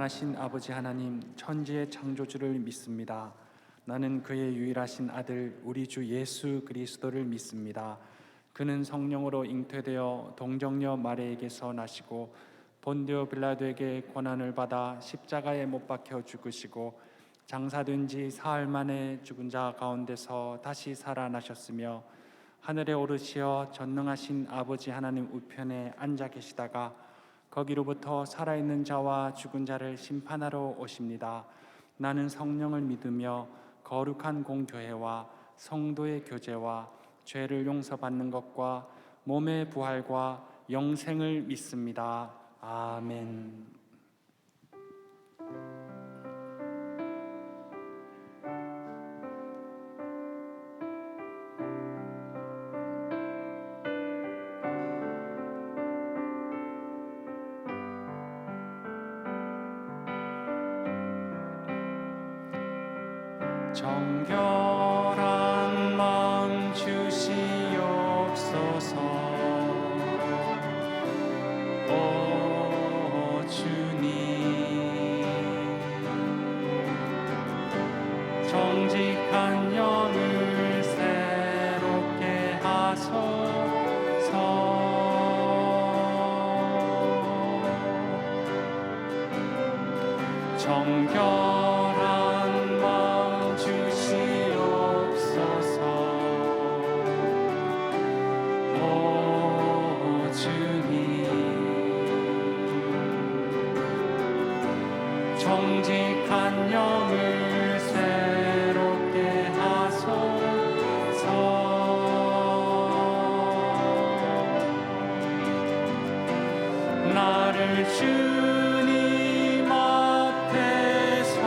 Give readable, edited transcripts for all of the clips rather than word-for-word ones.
전능하신 아버지 하나님, 천지의 창조주를 믿습니다. 나는 그의 유일하신 아들 우리 주 예수 그리스도를 믿습니다. 그는 성령으로 잉태되어 동정녀 마리아에게서 나시고 본디오 빌라도에게 고난을 받아 십자가에 못 박혀 죽으시고 장사된 지 사흘 만에 죽은 자 가운데서 다시 살아나셨으며 하늘에 오르시어 전능하신 아버지 하나님 우편에 앉아 계시다가 거기로부터 살아있는 자와 죽은 자를 심판하러 오십니다. 나는 성령을 믿으며 거룩한 공교회와 성도의 교제와 죄를 용서받는 것과 몸의 부활과 영생을 믿습니다. 아멘. 정결한 마음 주시옵소서. 오 주님, 정직한 영을 새롭게 하소서. 정결한 마음 주시옵소서. 오 주님, 정직한 영을 새롭게 하소서. 나를 주님 앞에서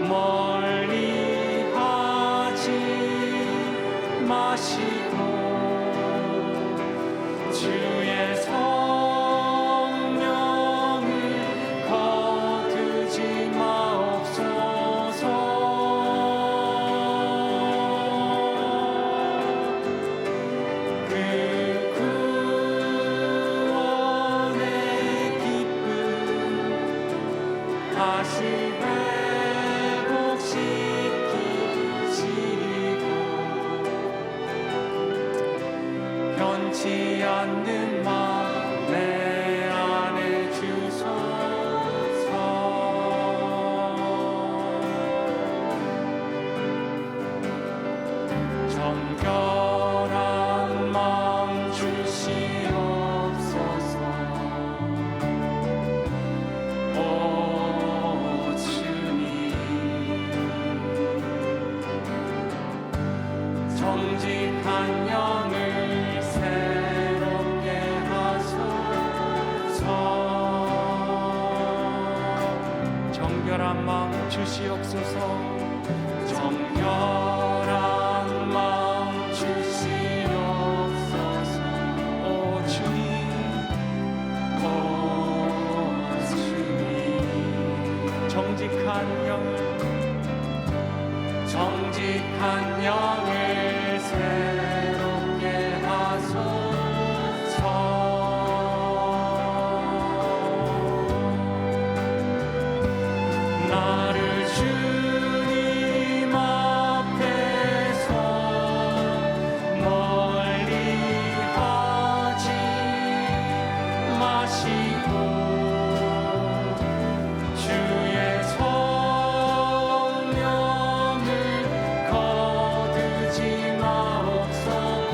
멀리 하지 마시고 주의 성령을 거두지 마옵소서. 그 구원의 기쁨 다시 회복시키시고 변치 않는 마음 내 안에 주소서. 정결한 마음 주시옵소서. 오 주님, 정직한 영을 새롭게 하소서. 정결한 마음 주시옵소서. 정결한 마음 주시옵소서. 오 주님, 오 주님, 정직한 영을 새롭게 하소서. 나를 주님 앞에서 멀리 하지 마시고 주의 성령을 거두지 마옵소서.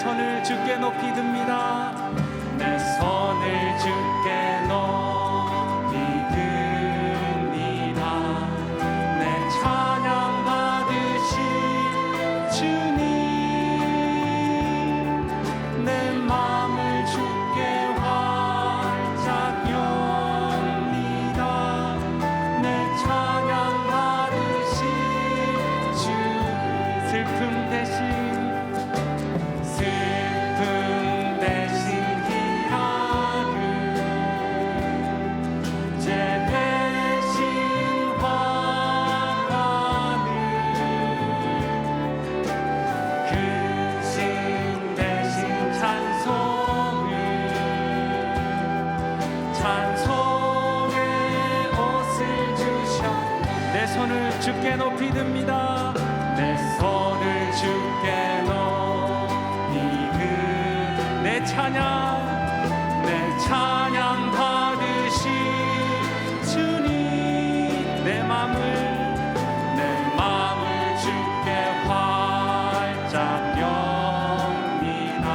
손을 주께 높이 듭니다. 내 손을 주께 높이 듭니다. 내 찬양 받으신 주님, 내 마음을 주께 활짝 엽니다. 내 찬양 받으신 주, 슬픔 대신 희락을, 제 대신 화관을, 근심 대신 찬송을, 찬송의 옷을 주셔. 내 손을 주께 높이 듭니다. 내 손을 주께 높이 내 찬양, 내 찬양 받으신 주님, 내 마음을 주께 활짝 엽니다.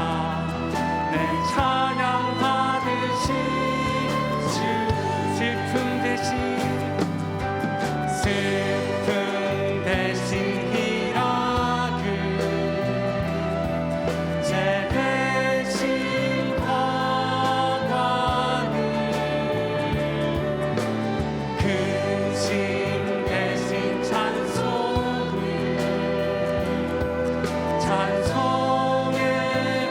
내 찬양 받으신 주, 슬픔 대신 희락을, 제 대신 화관을, 근심 대신 찬송을, 찬송의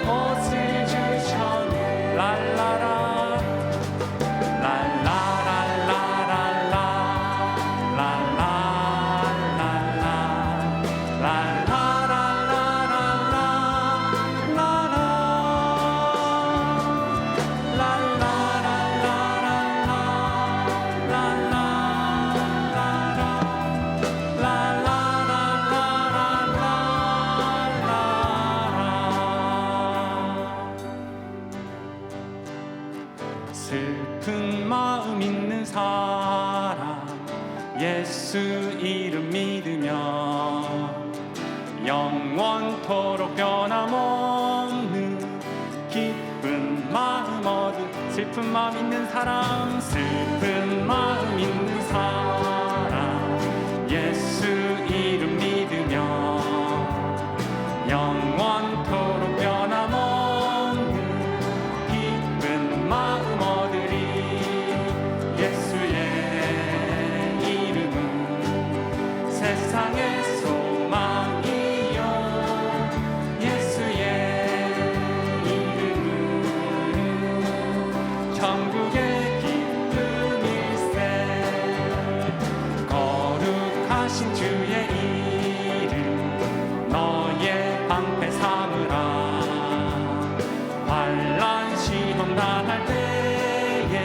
옷을 주셨네. 랄라라 랄라랄라랄라 슬픈 마음 있는 사람, 예수 이름 믿으며 영원토록 변함없는 기쁜 마음 얻은. 슬픈 마음 있는 사람, 슬픈 마음 있는 사람, 예수 이름 믿으며 영원토록 변함없는 기쁜 마음 얻으리. 예수의 이름은 세상의 소망이요, 예수의 이름은 천국의 기쁨일세. 거룩하신 주의 이름 너의 방패 삼으라. 환난 시험 당할 때에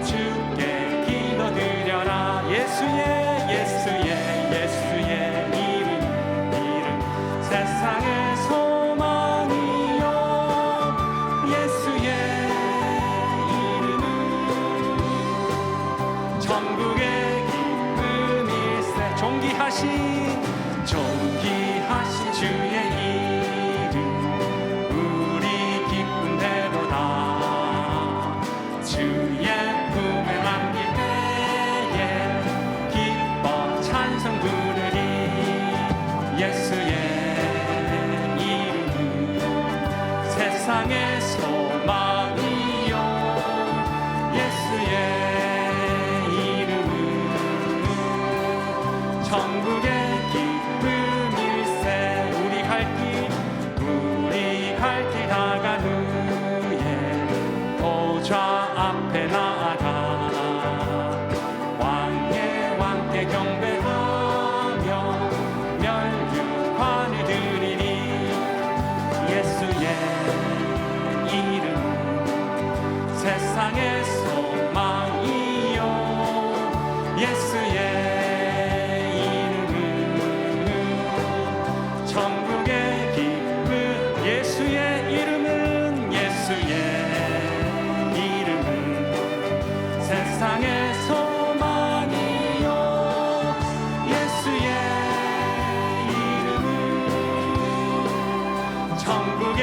주께 기도드려라. 예수의 이름 세상의 소망이요, 예수의 이름은 천국의 기쁨일세. 존귀하신 주의 이름 우리 기쁜 대로다. 주의 품에 안길 때에 기뻐 찬송 부르리. 예수의 이름은 세상의 소망이요, 예수의 이름은 천국의 기쁨일세. 우리 갈 길 다간 후에 보좌 앞에 나아가 왕의 왕께 경배하며 멸류관을 드리리. 예수의 이름 세상의 소망이요, 예수의 이름은 천국의 기쁨. 예수의 이름은 세상의 소망이요, 예수의 이름은 천국의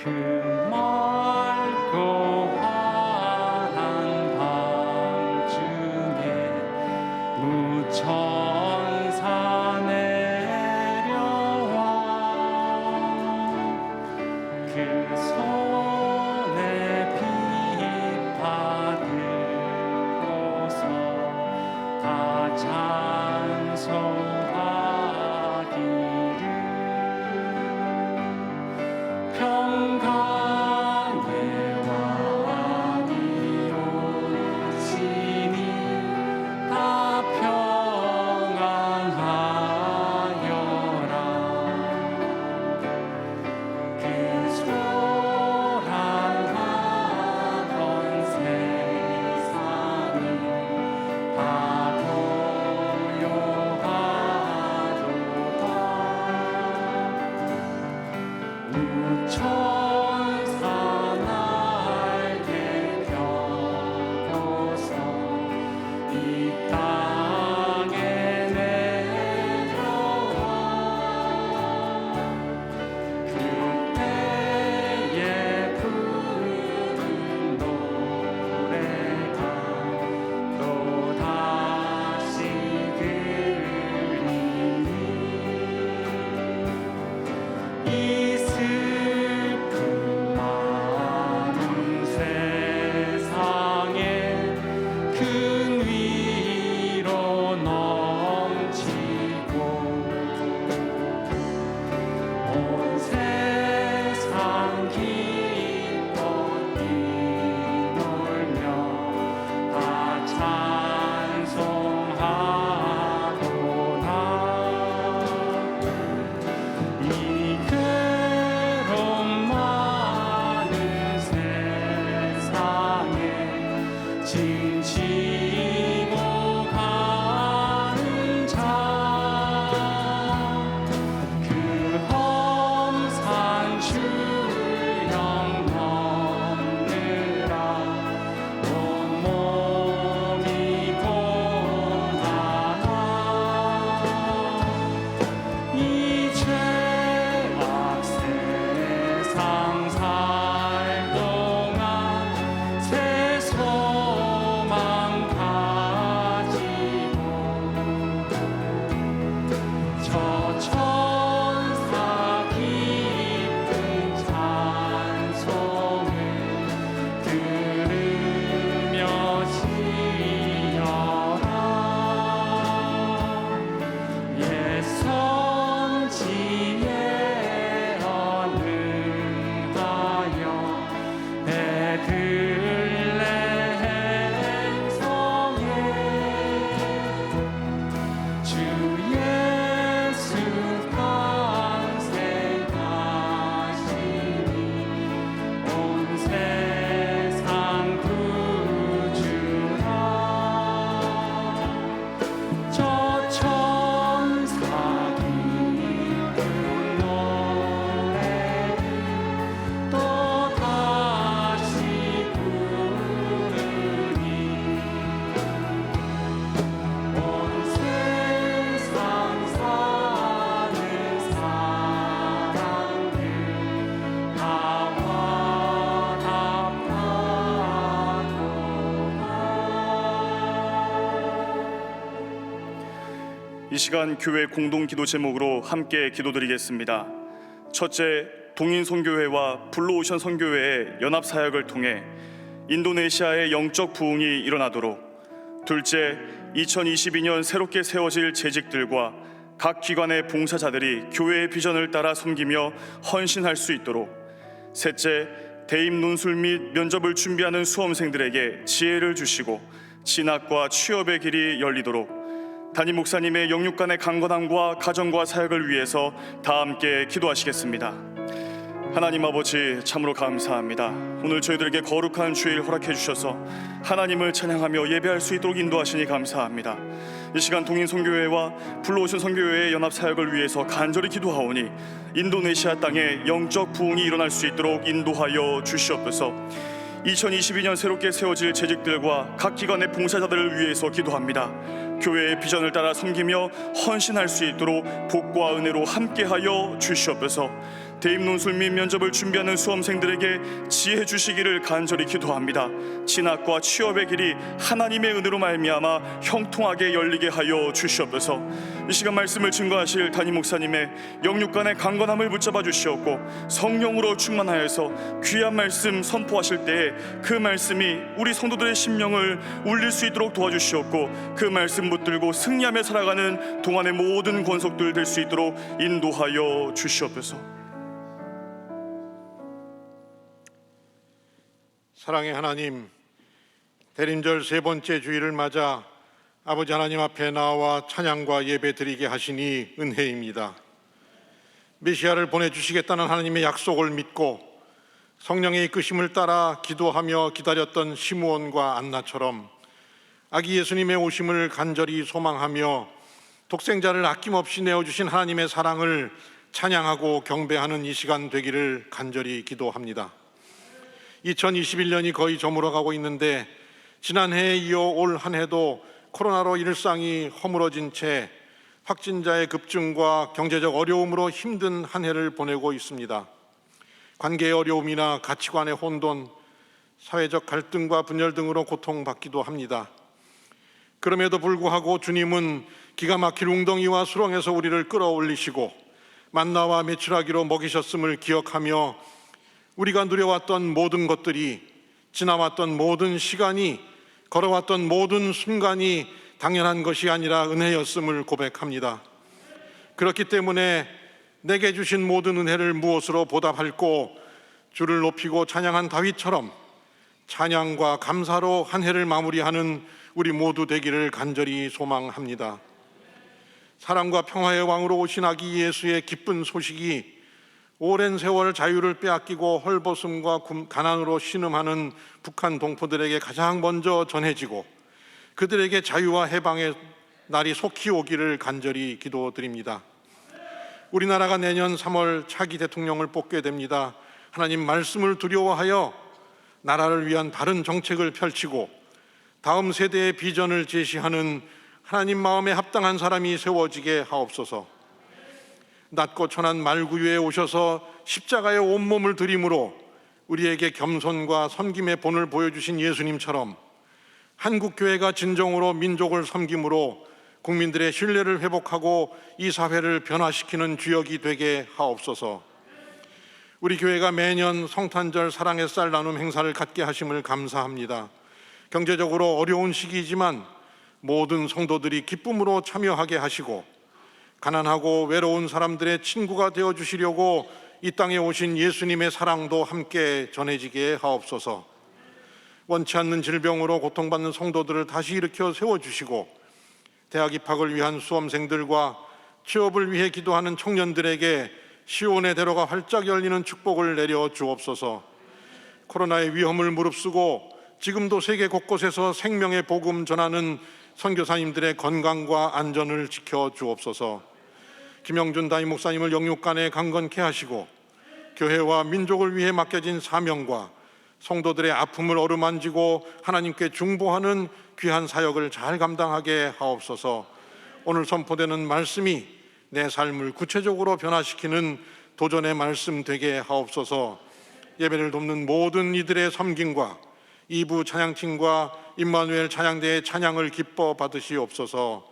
그 맑고 환한 밤중에 무천사 내려와 그 손에 빛 받들고서 다 찬송하기를 평강의 왕이 오시니 다 평안하여라. 그 소란하던 세상이 다 고요하도다. 우천사 날개 펴고서 이 땅에 내려와 그때에 부르는 노래가 또다시 들리니 이 슬픈 많은 세상에 큰 위로 넘치고 온 세상 기뻐 뛰놀며 다 찬송하도다. 이 괴로운 많은 세상에 진치고 가는 자 그 험산 출령 넘느라 온몸이 고단하 이 죄악 세상 살 동안 새 소망 가지고 저 천사 깊은 찬송을 들으며 쉬어라. 옛 선지에 언능하여 베들레헴성에 주 예수 탄생하시니 온 세상 구주라. 저 천사 기쁜 노래를 또다시 부르니 온 세상 사는 사람들 다 화답하도다. 이 시간 교회 공동 기도 제목으로 함께 기도드리겠습니다. 첫째, 동인 선교회와 블루오션 선교회의 연합 사역을 통해 인도네시아의 영적 부흥이 일어나도록. 둘째, 2022년 새롭게 세워질 재직들과 각 기관의 봉사자들이 교회의 비전을 따라 섬기며 헌신할 수 있도록. 셋째, 대입 논술 및 면접을 준비하는 수험생들에게 지혜를 주시고 진학과 취업의 길이 열리도록. 담임 목사님의 영육간의 강건함과 가정과 사역을 위해서 다 함께 기도하시겠습니다. 하나님 아버지, 참으로 감사합니다. 오늘 저희들에게 거룩한 주일 허락해 주셔서 하나님을 찬양하며 예배할 수 있도록 인도하시니 감사합니다. 이 시간 동인 선교회와 블루오션 선교회의 연합 사역을 위해서 간절히 기도하오니 인도네시아 땅에 영적 부흥이 일어날 수 있도록 인도하여 주시옵소서. 2022년 새롭게 세워질 재직들과 각 기관의 봉사자들을 위해서 기도합니다. 교회의 비전을 따라 섬기며 헌신할 수 있도록 복과 은혜로 함께하여 주시옵소서. 대입 논술 및 면접을 준비하는 수험생들에게 지혜 주시기를 간절히 기도합니다. 진학과 취업의 길이 하나님의 은혜로 말미암아 형통하게 열리게 하여 주시옵소서. 이 시간 말씀을 증거하실 담임 목사님의 영육간의 강건함을 붙잡아 주시옵고 성령으로 충만하여서 귀한 말씀 선포하실 때에 그 말씀이 우리 성도들의 심령을 울릴 수 있도록 도와주시옵고 그 말씀 붙들고 승리하며 살아가는 동안의 모든 권속들 될 수 있도록 인도하여 주시옵소서. 사랑의 하나님, 대림절 세 번째 주일을 맞아 아버지 하나님 앞에 나와 찬양과 예배 드리게 하시니 은혜입니다. 메시아를 보내주시겠다는 하나님의 약속을 믿고 성령의 이끄심을 따라 기도하며 기다렸던 시므온과 안나처럼 아기 예수님의 오심을 간절히 소망하며 독생자를 아낌없이 내어주신 하나님의 사랑을 찬양하고 경배하는 이 시간 되기를 간절히 기도합니다. 2021년이 거의 저물어가고 있는데 지난해에 이어 올 한 해도 코로나로 일상이 허물어진 채 확진자의 급증과 경제적 어려움으로 힘든 한 해를 보내고 있습니다. 관계의 어려움이나 가치관의 혼돈, 사회적 갈등과 분열 등으로 고통받기도 합니다. 그럼에도 불구하고 주님은 기가 막힐 웅덩이와 수렁에서 우리를 끌어올리시고 만나와 메추라기로 먹이셨음을 기억하며 우리가 누려왔던 모든 것들이, 지나왔던 모든 시간이, 걸어왔던 모든 순간이 당연한 것이 아니라 은혜였음을 고백합니다. 그렇기 때문에 내게 주신 모든 은혜를 무엇으로 보답할꼬 주를 높이고 찬양한 다윗처럼 찬양과 감사로 한 해를 마무리하는 우리 모두 되기를 간절히 소망합니다. 사랑과 평화의 왕으로 오신 아기 예수의 기쁜 소식이 오랜 세월 자유를 빼앗기고 헐벗음과 가난으로 신음하는 북한 동포들에게 가장 먼저 전해지고 그들에게 자유와 해방의 날이 속히 오기를 간절히 기도드립니다. 우리나라가 내년 3월 차기 대통령을 뽑게 됩니다. 하나님 말씀을 두려워하여 나라를 위한 바른 정책을 펼치고 다음 세대의 비전을 제시하는 하나님 마음에 합당한 사람이 세워지게 하옵소서. 낮고 천한 말구유에 오셔서 십자가의 온몸을 드림으로 우리에게 겸손과 섬김의 본을 보여주신 예수님처럼 한국교회가 진정으로 민족을 섬김으로 국민들의 신뢰를 회복하고 이 사회를 변화시키는 주역이 되게 하옵소서. 우리 교회가 매년 성탄절 사랑의 쌀 나눔 행사를 갖게 하심을 감사합니다. 경제적으로 어려운 시기이지만 모든 성도들이 기쁨으로 참여하게 하시고 가난하고 외로운 사람들의 친구가 되어주시려고 이 땅에 오신 예수님의 사랑도 함께 전해지게 하옵소서. 원치 않는 질병으로 고통받는 성도들을 다시 일으켜 세워주시고 대학 입학을 위한 수험생들과 취업을 위해 기도하는 청년들에게 시온의 대로가 활짝 열리는 축복을 내려 주옵소서. 코로나의 위험을 무릅쓰고 지금도 세계 곳곳에서 생명의 복음 전하는 선교사님들의 건강과 안전을 지켜 주옵소서. 김영준 담임 목사님을 영육간에 강건케 하시고 교회와 민족을 위해 맡겨진 사명과 성도들의 아픔을 어루만지고 하나님께 중보하는 귀한 사역을 잘 감당하게 하옵소서. 오늘 선포되는 말씀이 내 삶을 구체적으로 변화시키는 도전의 말씀 되게 하옵소서. 예배를 돕는 모든 이들의 섬김과 2부 찬양팀과 임마누엘 찬양대의 찬양을 기뻐 받으시옵소서.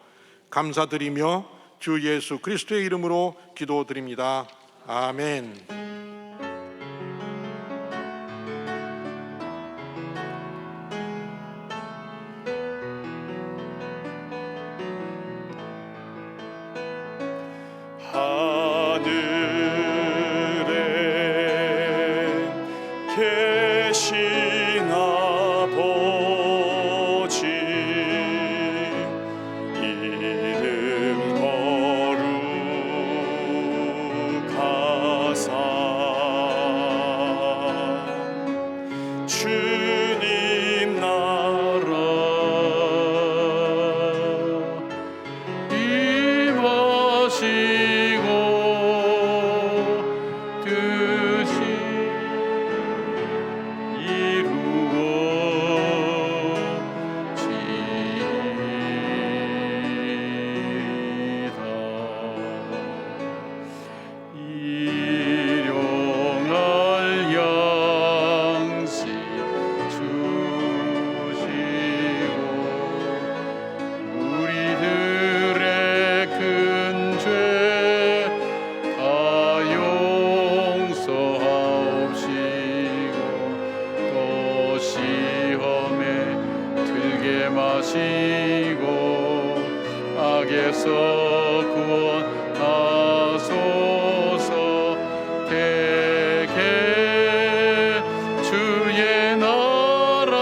감사드리며 주 예수 그리스도의 이름으로 기도드립니다. 아멘. 하늘에 계신 아버지 이름 거룩하사 주님 나라 임하시고 하시고 악에서 구원하소서. 대개 주의 나라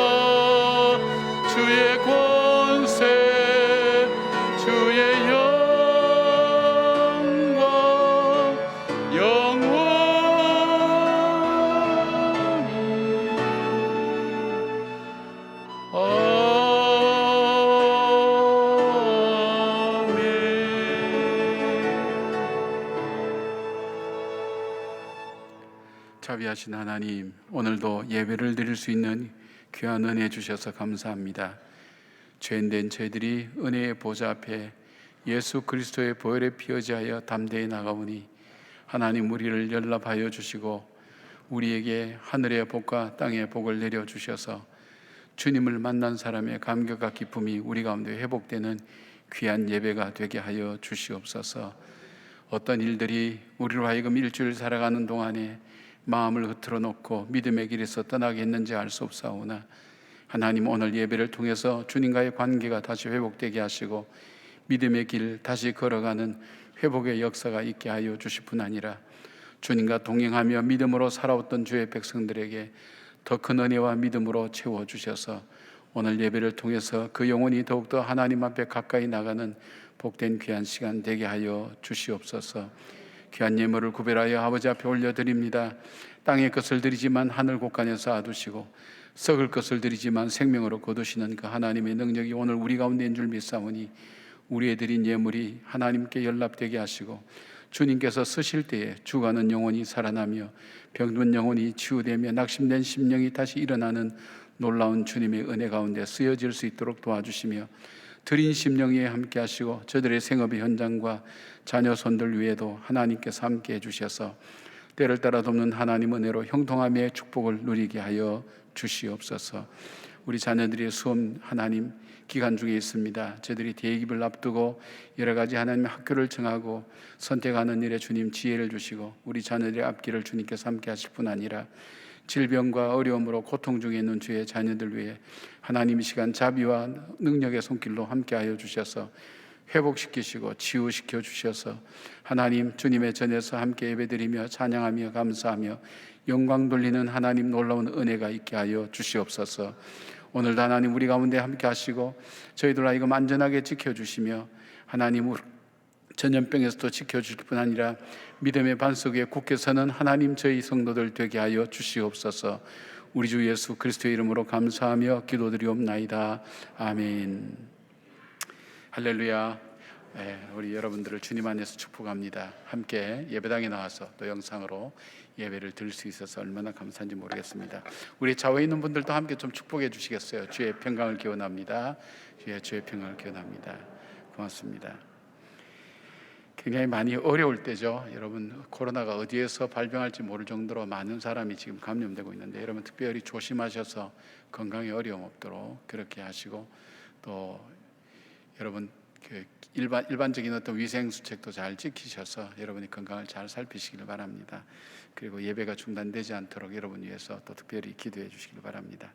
주의 권세 주의 영광 영원히 자비하신 하나님, 오늘도 예배를 드릴 수 있는 귀한 은혜 주셔서 감사합니다. 죄인된 저희들이 은혜의 보좌 앞에 예수 그리스도의 보혈에 피어지하여 담대히 나가오니 하나님 우리를 연락하여 주시고 우리에게 하늘의 복과 땅의 복을 내려주셔서 주님을 만난 사람의 감격과 기쁨이 우리 가운데 회복되는 귀한 예배가 되게 하여 주시옵소서. 어떤 일들이 우리로 하여금 일주일 살아가는 동안에 마음을 흐트러 놓고 믿음의 길에서 떠나게 했는지 알 수 없사오나 하나님, 오늘 예배를 통해서 주님과의 관계가 다시 회복되게 하시고 믿음의 길 다시 걸어가는 회복의 역사가 있게 하여 주실 뿐 아니라 주님과 동행하며 믿음으로 살아왔던 주의 백성들에게 더 큰 은혜와 믿음으로 채워주셔서 오늘 예배를 통해서 그 영혼이 더욱더 하나님 앞에 가까이 나가는 복된 귀한 시간 되게 하여 주시옵소서. 귀한 예물을 구별하여 아버지 앞에 올려드립니다. 땅의 것을 드리지만 하늘 곳간에 쌓아두시고 썩을 것을 드리지만 생명으로 거두시는 그 하나님의 능력이 오늘 우리 가운데인 줄 믿사오니 우리의 드린 예물이 하나님께 연락되게 하시고 주님께서 쓰실 때에 죽어가는 영혼이 살아나며 병든 영혼이 치유되며 낙심된 심령이 다시 일어나는 놀라운 주님의 은혜 가운데 쓰여질 수 있도록 도와주시며 드린 심령 위에 함께 하시고 저들의 생업의 현장과 자녀 손들 위에도 하나님께서 함께 해주셔서 때를 따라 돕는 하나님 은혜로 형통함의 축복을 누리게 하여 주시옵소서. 우리 자녀들의 수업 하나님 기간 중에 있습니다. 저들이 대기를 앞두고 여러 가지 하나님의 학교를 정하고 선택하는 일에 주님 지혜를 주시고 우리 자녀들의 앞길을 주님께서 함께 하실 뿐 아니라 질병과 어려움으로 고통 중에 있는 주의 자녀들 위해 하나님 이 시간 자비와 능력의 손길로 함께하여 주셔서 회복시키시고 치유시켜 주셔서 하나님 주님의 전에서 함께 예배드리며 찬양하며 감사하며 영광 돌리는 하나님 놀라운 은혜가 있게 하여 주시옵소서. 오늘도 하나님 우리 가운데 함께 하시고 저희들 하여금 안전하게 지켜주시며 하나님 전염병에서도 지켜주실 뿐 아니라 믿음의 반석 위에 굳게 서는 하나님 저희 성도들 되게 하여 주시옵소서. 우리 주 예수 그리스도의 이름으로 감사하며 기도드리옵나이다. 아멘. 할렐루야. 우리 여러분들을 주님 안에서 축복합니다. 함께 예배당에 나와서 또 영상으로 예배를 드릴 수 있어서 얼마나 감사한지 모르겠습니다. 우리 좌우에 있는 분들도 함께 좀 축복해 주시겠어요? 주의 평강을 기원합니다. 주의 평강을 기원합니다. 고맙습니다. 굉장히 많이 어려울 때죠. 여러분, 코로나가 어디에서 발병할지 모를 정도로 많은 사람이 지금 감염되고 있는데 여러분 특별히 조심하셔서 건강에 어려움 없도록 그렇게 하시고 또 여러분 일반적인 어떤 위생 수칙도 잘 지키셔서 여러분의 건강을 잘 살피시길 바랍니다. 그리고 예배가 중단되지 않도록 여러분 위해서 또 특별히 기도해 주시길 바랍니다.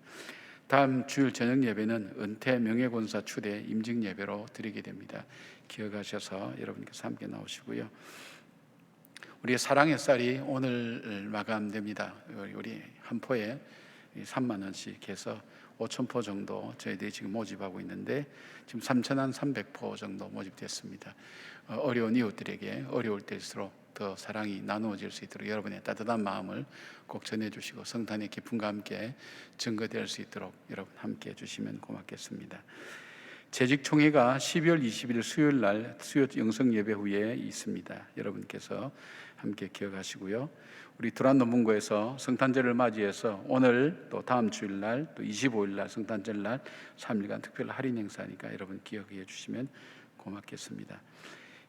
다음 주일 저녁 예배는 은퇴 명예권사 추대 임직 예배로 드리게 됩니다. 기억하셔서 여러분께서 함께 나오시고요. 우리의 사랑의 쌀이 오늘 마감됩니다. 우리 한 포에 3만 원씩 해서 5천 포 정도 저희들이 지금 모집하고 있는데 지금 3,300포 정도 모집됐습니다. 어려운 이웃들에게 어려울 때일수록 더 사랑이 나누어질 수 있도록 여러분의 따뜻한 마음을 꼭 전해주시고 성탄의 기쁨과 함께 증거될 수 있도록 여러분 함께 해주시면 고맙겠습니다. 재직총회가 12월 20일 수요일 날 수요 영성 예배 후에 있습니다. 여러분께서 함께 기억하시고요. 우리 두란노문고에서 성탄절을 맞이해서 오늘 또 다음 주일 날 또 25일 날 성탄절 날 3일간 특별 할인 행사니까 여러분 기억해 주시면 고맙겠습니다.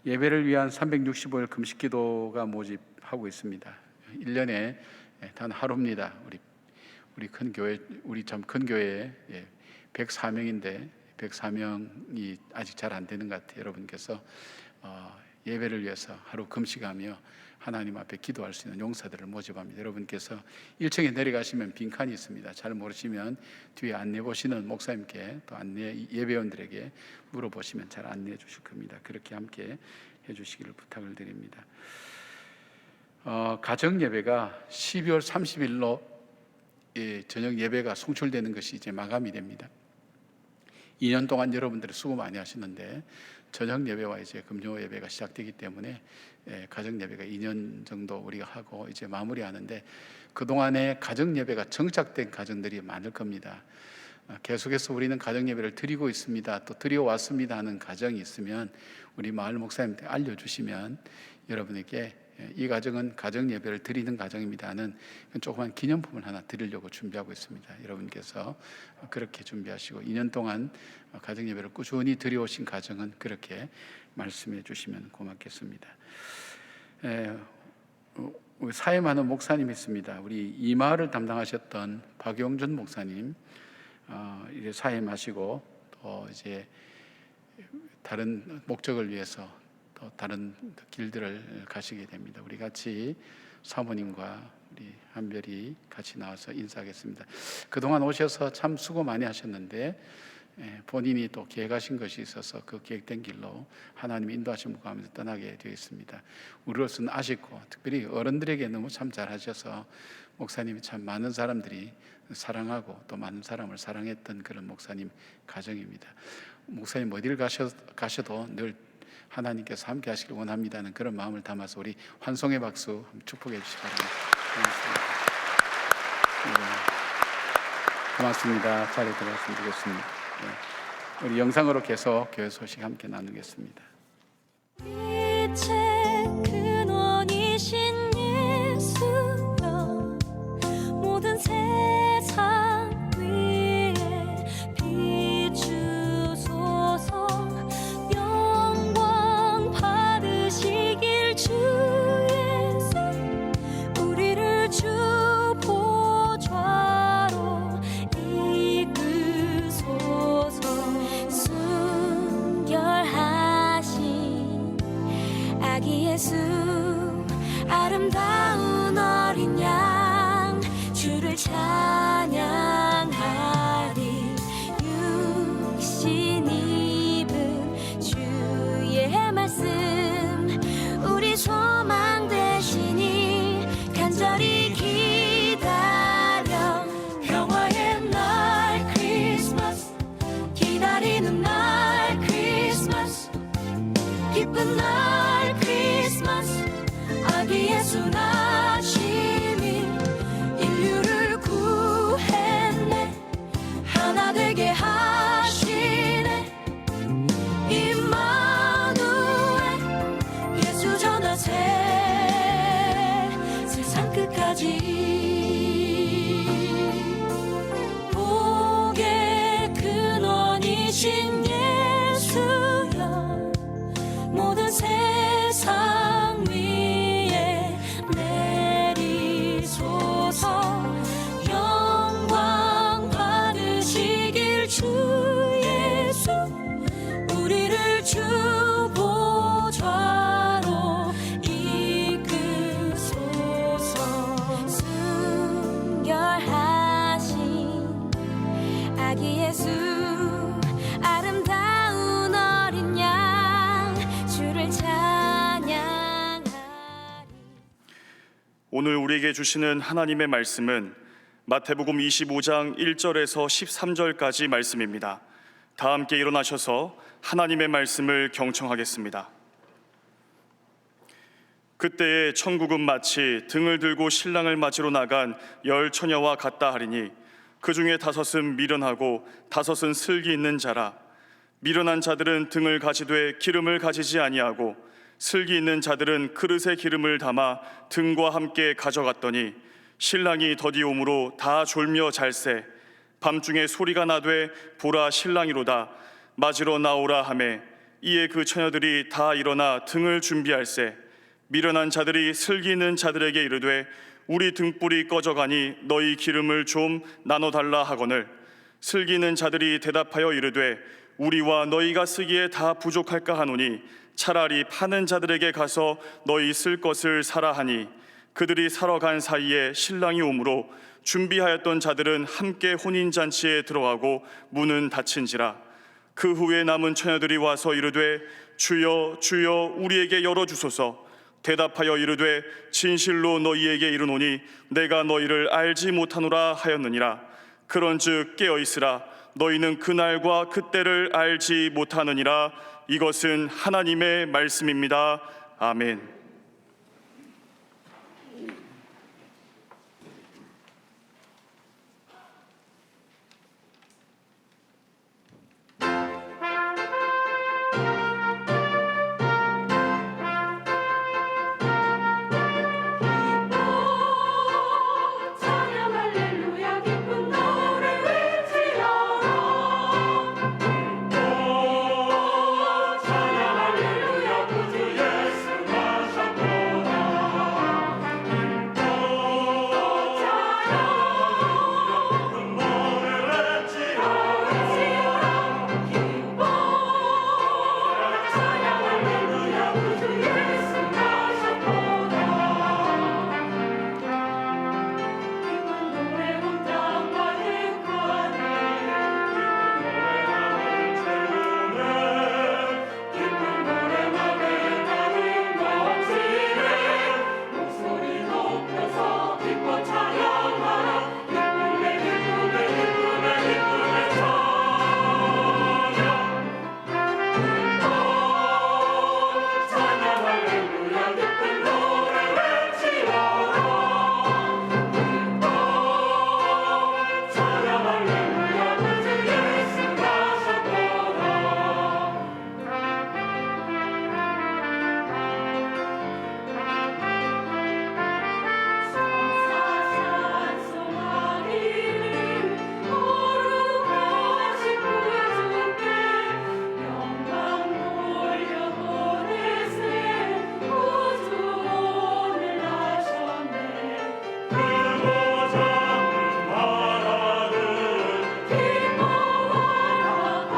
예배를 위한 365일 금식 기도가 모집하고 있습니다. 1년에 단 하루입니다. 우리 큰 교회, 우리 참 큰 교회에 104명인데 104명이 아직 잘 안 되는 것 같아요. 여러분께서 예배를 위해서 하루 금식하며 하나님 앞에 기도할 수 있는 용사들을 모집합니다. 여러분께서 1층에 내려가시면 빈칸이 있습니다. 잘 모르시면 뒤에 안내 보시는 목사님께 또 안내 예배원들에게 물어보시면 잘 안내해 주실 겁니다. 그렇게 함께 해주시기를 부탁을 드립니다. 가정 예배가 12월 30일로 저녁 예배가 송출되는 것이 이제 마감이 됩니다. 2년 동안 여러분들이 수고 많이 하시는데 저녁 예배와 이제 금요 예배가 시작되기 때문에 가정 예배가 2년 정도 우리가 하고 이제 마무리하는데, 그동안에 가정 예배가 정착된 가정들이 많을 겁니다. 계속해서 우리는 가정 예배를 드리고 있습니다, 또 드려왔습니다 하는 가정이 있으면 우리 마을 목사님한테 알려주시면 여러분에게 이 가정은 가정 예배를 드리는 가정입니다 하는 조그만 기념품을 하나 드리려고 준비하고 있습니다. 여러분께서 그렇게 준비하시고 2년 동안 가정 예배를 꾸준히 드려오신 가정은 그렇게 말씀해 주시면 고맙겠습니다. 사임하는 목사님이 있습니다. 우리 이 마을을 담당하셨던 박용준 목사님 이제 사임하시고 또 이제 다른 목적을 위해서 또 다른 길들을 가시게 됩니다. 우리 같이 사모님과 우리 한별이 같이 나와서 인사하겠습니다. 그동안 오셔서 참 수고 많이 하셨는데 본인이 또 계획하신 것이 있어서 그 계획된 길로 하나님 인도하심을 구하면서 떠나게 되어 있습니다. 우리로서는 아쉽고 특별히 어른들에게 너무 참 잘하셔서 목사님이 참 많은 사람들이 사랑하고 또 많은 사람을 사랑했던 그런 목사님 가정입니다. 목사님 어디를 가셔도 늘 하나님께서 함께 하시길 원합니다는 그런 마음을 담아서 우리 환송의 박수 축복해 주시기 바랍니다. 고맙습니다. 자리에 들어갔으면 좋겠습니다. 우리 영상으로 계속 교회 소식 함께 나누겠습니다. 빛의 근원이신 예수여, 모든 세상 위에 비추소서. 영광 받으시길 주 예수, 우리를 주 보좌로 이끄소서. 순결하신 아기 예수, 아름다운 어린 양, 주를 찬양하리. 육신 입은 주의 말씀, 우리 소망 되시니 간절히 기다려. 평화의 날 크리스마스, 기다리는 날 크리스마스, 기쁜 날 크리스마스, 아기 예수 나심이 인류를 구했네. 하나 되게 하시네. 임마누엘, 예수 전하세 세상 끝까지. 복의 근원이신 예수여, 모든 세상 위에 내리소서. 영광 받으시길 주 예수, 우리를 주 보좌로 이끄소서. 순결하신 아기 예수, 아름다운 어린 양, 주를 찬양하리. 오늘 우리에게 주시는 하나님의 말씀은 마태복음 25장 1절에서 13절까지 말씀입니다. 다 함께 일어나셔서 하나님의 말씀을 경청하겠습니다. 그때에 천국은 마치 등을 들고 신랑을 맞으러 나간 10 처녀와 같다 하리니, 그 중에 5은 미련하고 5은 슬기 있는 자라. 미련한 자들은 등을 가지되 기름을 가지지 아니하고, 슬기 있는 자들은 그릇에 기름을 담아 등과 함께 가져갔더니, 신랑이 더디 오므로 다 졸며 잘새. 밤중에 소리가 나되 보라 신랑이로다, 맞으러 나오라 하매, 이에 그 처녀들이 다 일어나 등을 준비할세. 미련한 자들이 슬기 있는 자들에게 이르되, 우리 등불이 꺼져가니 너희 기름을 좀 나눠달라 하거늘, 슬기 있는 자들이 대답하여 이르되, 우리와 너희가 쓰기에 다 부족할까 하노니 차라리 파는 자들에게 가서 너희 쓸 것을 사라 하니 그들이 사러 간 사이에 신랑이 오므로 준비하였던 자들은 함께 혼인잔치에 들어가고 문은 닫힌지라. 그 후에 남은 처녀들이 와서 이르되 주여 주여 우리에게 열어주소서. 대답하여 이르되 진실로 너희에게 이르노니 내가 너희를 알지 못하노라 하였느니라. 그런즉 깨어있으라. 너희는 그날과 그때를 알지 못하느니라. 이것은 하나님의 말씀입니다. 아멘. 찬양 할렐루야 기쁜 노래 외치어라. 찬양 할렐루야 구주 예수 나셨구나. 찬양 노래 외치어라. 기뻐 찬양 할렐루야 구주 예수 나셨구나. 기쁜 노래 혼자 가득하네. 기쁜 노래 맘에 가득 넘치네. 목소리 높여서 기뻐 찬양하라. 기쁨에 기쁨에 기쁨에 기쁨에 찬양 할렐루야 기쁜 노래 외치어라. 찬양 할렐루야 구주 예수 나셨구나. 찬송하리를 거룩하신 구주께 영광 돌려보내세. 구주 오늘 나셨네. 기뻐하라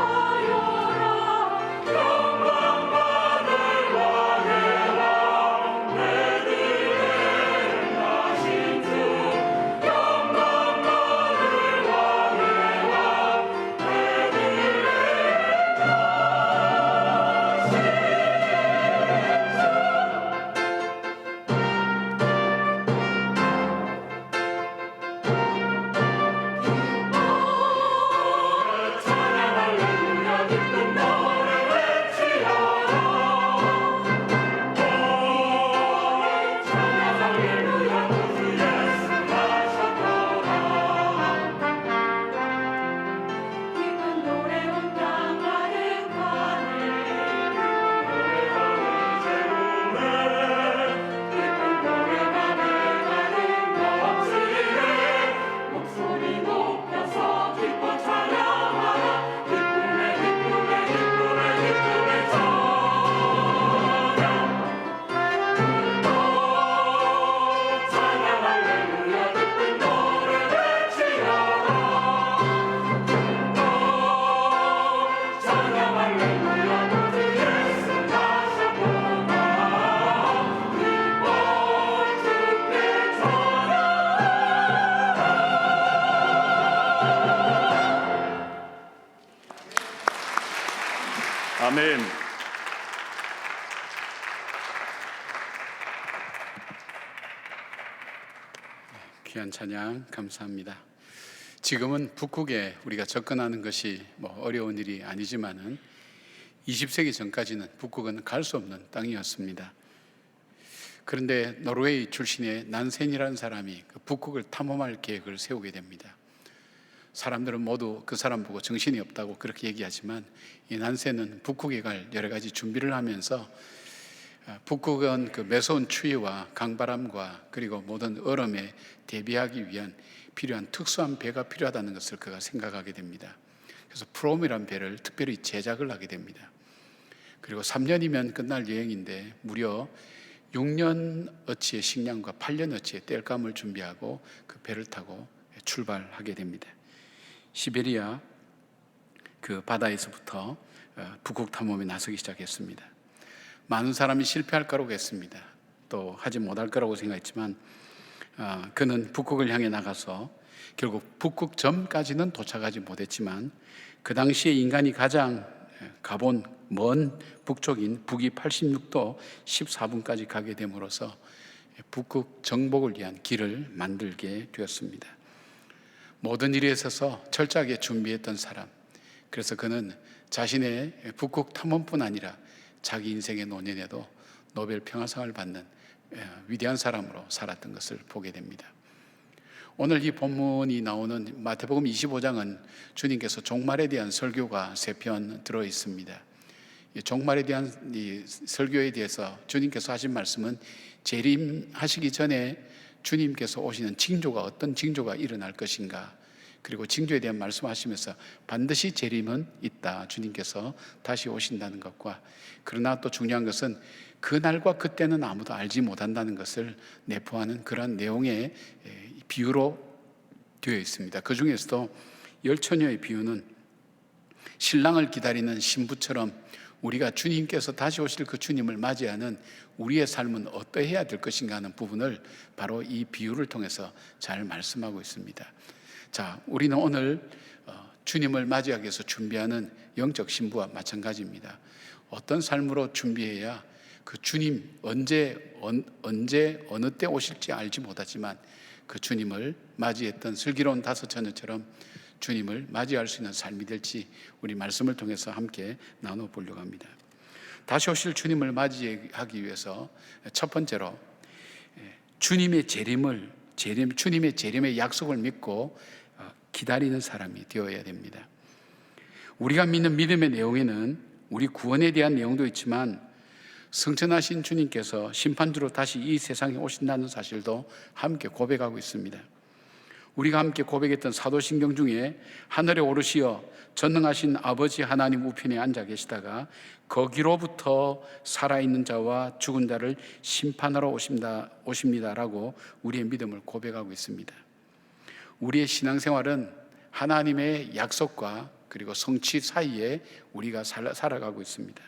가요라. 영광만을 왕의 왕 베들레헴 나신 주. 영광만을 왕의 왕 베들레헴 찬양 할렐루야 기쁜 노래 외치어라. 찬양 할렐루야 구주 예수 나셨구나. 기쁜 노래 온 땅 가득하네. 기쁜 노래 맘에 가득 넘치네. 목소리 높여서 기뻐 찬양하라. 기쁨에 기쁨에 기쁨에 기쁨에 찬양 할렐루야 기쁜 노래 외치어라. 찬양 할렐루야 구주 예수 나셨구나. 기뻐 주께 아멘. 귀한 찬양 감사합니다. 지금은 북극에 우리가 접근하는 것이 어려운 일이 아니지만은 20세기 전까지는 북극은 갈 수 없는 땅이었습니다. 그런데 노르웨이 출신의 난센이라는 사람이 그 북극을 탐험할 계획을 세우게 됩니다. 사람들은 모두 그 사람 보고 정신이 없다고 그렇게 얘기하지만 이 난센은 북극에 갈 여러 가지 준비를 하면서 북극은 그 매서운 추위와 강바람과 그리고 모든 얼음에 대비하기 위한 필요한 특수한 배가 필요하다는 것을 그가 생각하게 됩니다. 그래서 프롬이라는 배를 특별히 제작을 하게 됩니다. 그리고 3년이면 끝날 여행인데 무려 6년어치의 식량과 8년어치의 땔감을 준비하고 그 배를 타고 출발하게 됩니다. 시베리아 그 바다에서부터 북극 탐험에 나서기 시작했습니다. 많은 사람이 실패할 거라고 했습니다. 또 하지 못할 거라고 생각했지만 그는 북극을 향해 나가서 결국 북극 점까지는 도착하지 못했지만 그 당시에 인간이 가장 가본 먼 북쪽인 북위 86도 14분까지 가게 됨으로써 북극 정복을 위한 길을 만들게 되었습니다. 모든 일에 있어서 철저하게 준비했던 사람, 그래서 그는 자신의 북극 탐험뿐 아니라 자기 인생의 노년에도 노벨 평화상을 받는 위대한 사람으로 살았던 것을 보게 됩니다. 오늘 이 본문이 나오는 마태복음 25장은 주님께서 종말에 대한 설교가 3편 들어 있습니다. 이 종말에 대한 이 설교에 대해서 주님께서 하신 말씀은 재림하시기 전에 주님께서 오시는 징조가 어떤 징조가 일어날 것인가, 그리고 징조에 대한 말씀하시면서 반드시 재림은 있다, 주님께서 다시 오신다는 것과, 그러나 또 중요한 것은 그날과 그때는 아무도 알지 못한다는 것을 내포하는 그런 내용의 비유로 되어 있습니다. 그 중에서도 열처녀의 비유는 신랑을 기다리는 신부처럼 우리가 주님께서 다시 오실 그 주님을 맞이하는 우리의 삶은 어떠해야 될 것인가 하는 부분을 바로 이 비유를 통해서 잘 말씀하고 있습니다. 자, 우리는 오늘 주님을 맞이하기 위해서 준비하는 영적 신부와 마찬가지입니다. 어떤 삶으로 준비해야 그 주님 언제 어느 때 오실지 알지 못하지만 그 주님을 맞이했던 슬기로운 5 처녀처럼 주님을 맞이할 수 있는 삶이 될지 우리 말씀을 통해서 함께 나눠보려고 합니다. 다시 오실 주님을 맞이하기 위해서 첫 번째로 주님의 재림의 약속을 믿고 기다리는 사람이 되어야 됩니다. 우리가 믿는 믿음의 내용에는 우리 구원에 대한 내용도 있지만 승천하신 주님께서 심판주로 다시 이 세상에 오신다는 사실도 함께 고백하고 있습니다. 우리가 함께 고백했던 사도신경 중에 하늘에 오르시어 전능하신 아버지 하나님 우편에 앉아 계시다가 거기로부터 살아있는 자와 죽은 자를 심판하러 오십니다라고 우리의 믿음을 고백하고 있습니다. 우리의 신앙생활은 하나님의 약속과 그리고 성취 사이에 우리가 살아가고 있습니다.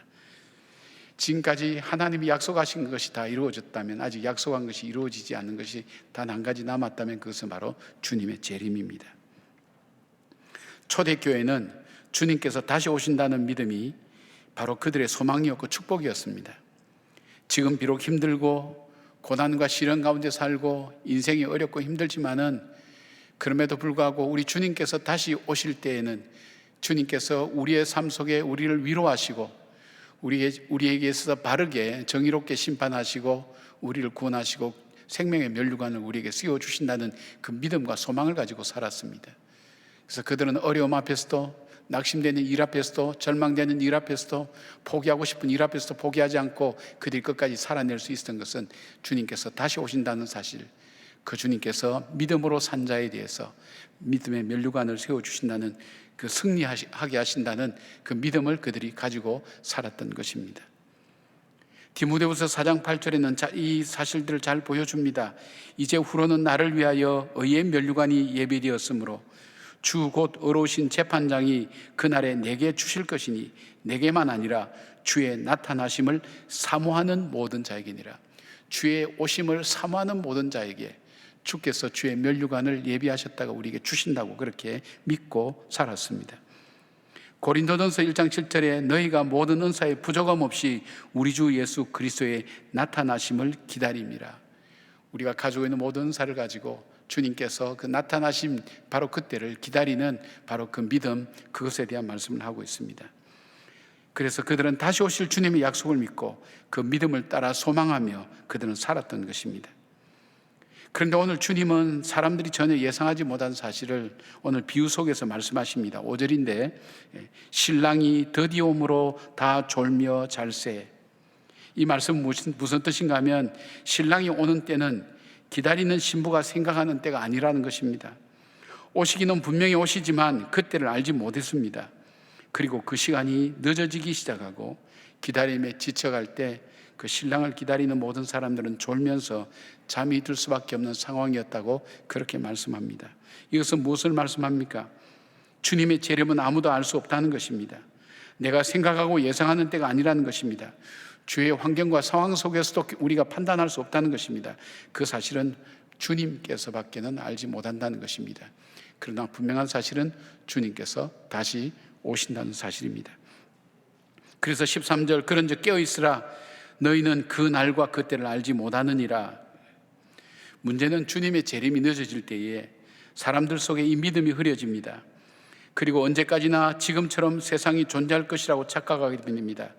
지금까지 하나님이 약속하신 것이 다 이루어졌다면, 아직 약속한 것이 이루어지지 않는 것이 단 한 가지 남았다면 그것은 바로 주님의 재림입니다. 초대교회는 주님께서 다시 오신다는 믿음이 바로 그들의 소망이었고 축복이었습니다. 지금 비록 힘들고 고난과 시련 가운데 살고 인생이 어렵고 힘들지만은 그럼에도 불구하고 우리 주님께서 다시 오실 때에는 주님께서 우리의 삶 속에 우리를 위로하시고 우리에게 있어서 바르게 정의롭게 심판하시고 우리를 구원하시고 생명의 면류관을 우리에게 씌워주신다는 그 믿음과 소망을 가지고 살았습니다. 그래서 그들은 어려움 앞에서도, 낙심되는 일 앞에서도, 절망되는 일 앞에서도, 포기하고 싶은 일 앞에서도 포기하지 않고 그들이 끝까지 살아낼 수 있었던 것은 주님께서 다시 오신다는 사실, 그 주님께서 믿음으로 산 자에 대해서 믿음의 면류관을 세워주신다는, 그 승리하게 하신다는 그 믿음을 그들이 가지고 살았던 것입니다. 디모데후서 4장 8절에는 이 사실들을 잘 보여줍니다. 이제 후로는 나를 위하여 의의 면류관이 예비되었으므로 주 곧 의로우신 재판장이 그날에 내게 주실 것이니 내게만 아니라 주의 나타나심을 사모하는 모든 자에게니라. 주의 오심을 사모하는 모든 자에게 주께서 주의 면류관을 예비하셨다가 우리에게 주신다고 그렇게 믿고 살았습니다. 고린도전서 1장 7절에 너희가 모든 은사에 부족함 없이 우리 주 예수 그리스도의 나타나심을 기다립니다. 우리가 가지고 있는 모든 은사를 가지고 주님께서 그 나타나심, 바로 그때를 기다리는 바로 그 믿음, 그것에 대한 말씀을 하고 있습니다. 그래서 그들은 다시 오실 주님의 약속을 믿고 그 믿음을 따라 소망하며 그들은 살았던 것입니다. 그런데 오늘 주님은 사람들이 전혀 예상하지 못한 사실을 오늘 비유 속에서 말씀하십니다. 5절인데 신랑이 드디어 오므로 다 졸며 잘세. 이 말씀은 무슨 뜻인가 하면 신랑이 오는 때는 기다리는 신부가 생각하는 때가 아니라는 것입니다. 오시기는 분명히 오시지만 그때를 알지 못했습니다. 그리고 그 시간이 늦어지기 시작하고 기다림에 지쳐갈 때 그 신랑을 기다리는 모든 사람들은 졸면서 잠이 들 수밖에 없는 상황이었다고 그렇게 말씀합니다. 이것은 무엇을 말씀합니까? 주님의 재림은 아무도 알 수 없다는 것입니다. 내가 생각하고 예상하는 때가 아니라는 것입니다. 주의 환경과 상황 속에서도 우리가 판단할 수 없다는 것입니다. 그 사실은 주님께서밖에는 알지 못한다는 것입니다. 그러나 분명한 사실은 주님께서 다시 오신다는 사실입니다. 그래서 13절, 그런즉 깨어있으라 너희는 그 날과 그 때를 알지 못하느니라. 문제는 주님의 재림이 늦어질 때에 사람들 속에 이 믿음이 흐려집니다. 그리고 언제까지나 지금처럼 세상이 존재할 것이라고 착각하게 됩니다.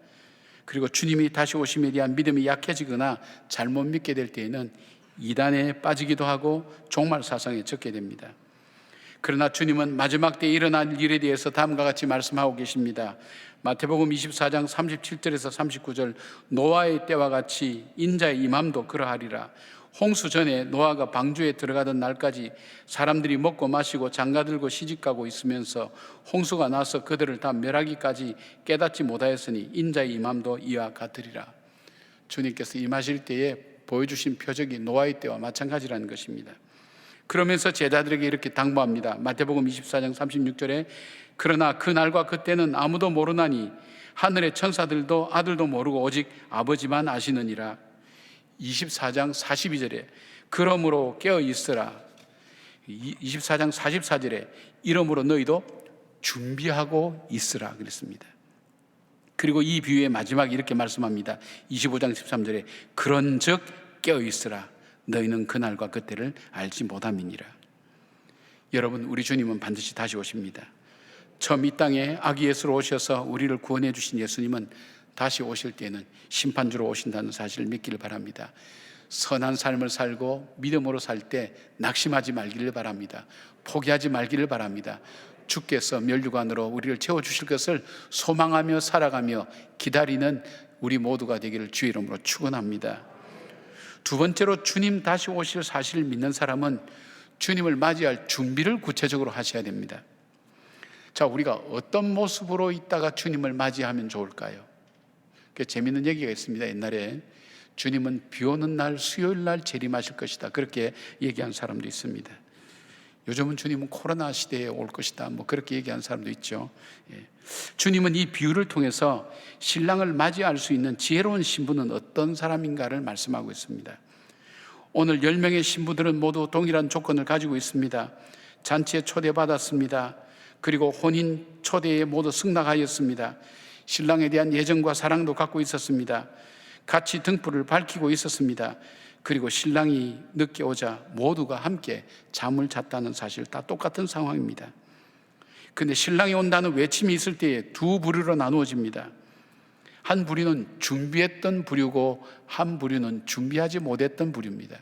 그리고 주님이 다시 오심에 대한 믿음이 약해지거나 잘못 믿게 될 때에는 이단에 빠지기도 하고 종말 사상에 젖게 됩니다. 그러나 주님은 마지막 때에 일어날 일에 대해서 다음과 같이 말씀하고 계십니다. 마태복음 24장 37절에서 39절, 노아의 때와 같이 인자의 임함도 그러하리라. 홍수 전에 노아가 방주에 들어가던 날까지 사람들이 먹고 마시고 장가들고 시집가고 있으면서 홍수가 나서 그들을 다 멸하기까지 깨닫지 못하였으니 인자의 임함도 이와 같으리라. 주님께서 임하실 때에 보여주신 표적이 노아의 때와 마찬가지라는 것입니다. 그러면서 제자들에게 이렇게 당부합니다. 마태복음 24장 36절에 그러나 그 날과 그때는 아무도 모르나니 하늘의 천사들도 아들도 모르고 오직 아버지만 아시느니라. 24장 42절에 그러므로 깨어 있으라. 24장 44절에 이러므로 너희도 준비하고 있으라 그랬습니다. 그리고 이 비유의 마지막에 이렇게 말씀합니다. 25장 13절에 그런즉 깨어 있으라 너희는 그날과 그때를 알지 못함이니라. 여러분, 우리 주님은 반드시 다시 오십니다. 처음 이 땅에 아기 예수로 오셔서 우리를 구원해 주신 예수님은 다시 오실 때에는 심판주로 오신다는 사실을 믿기를 바랍니다. 선한 삶을 살고 믿음으로 살 때 낙심하지 말기를 바랍니다. 포기하지 말기를 바랍니다. 주께서 면류관으로 우리를 채워주실 것을 소망하며 살아가며 기다리는 우리 모두가 되기를 주의 이름으로 축원합니다. 두 번째로, 주님 다시 오실 사실을 믿는 사람은 주님을 맞이할 준비를 구체적으로 하셔야 됩니다. 자, 우리가 어떤 모습으로 있다가 주님을 맞이하면 좋을까요? 재미있는 얘기가 있습니다. 옛날에 주님은 비 오는 날 수요일 날 재림하실 것이다, 그렇게 얘기한 사람도 있습니다. 요즘은 주님은 코로나 시대에 올 것이다, 그렇게 얘기한 사람도 있죠. 주님은 이 비유를 통해서 신랑을 맞이할 수 있는 지혜로운 신부는 어떤 사람인가를 말씀하고 있습니다. 오늘 10명의 신부들은 모두 동일한 조건을 가지고 있습니다. 잔치에 초대받았습니다. 그리고 혼인 초대에 모두 승낙하였습니다. 신랑에 대한 애정과 사랑도 갖고 있었습니다. 같이 등불을 밝히고 있었습니다. 그리고 신랑이 늦게 오자 모두가 함께 잠을 잤다는 사실, 다 똑같은 상황입니다. 그런데 신랑이 온다는 외침이 있을 때에 두 부류로 나누어집니다. 한 부류는 준비했던 부류고 한 부류는 준비하지 못했던 부류입니다.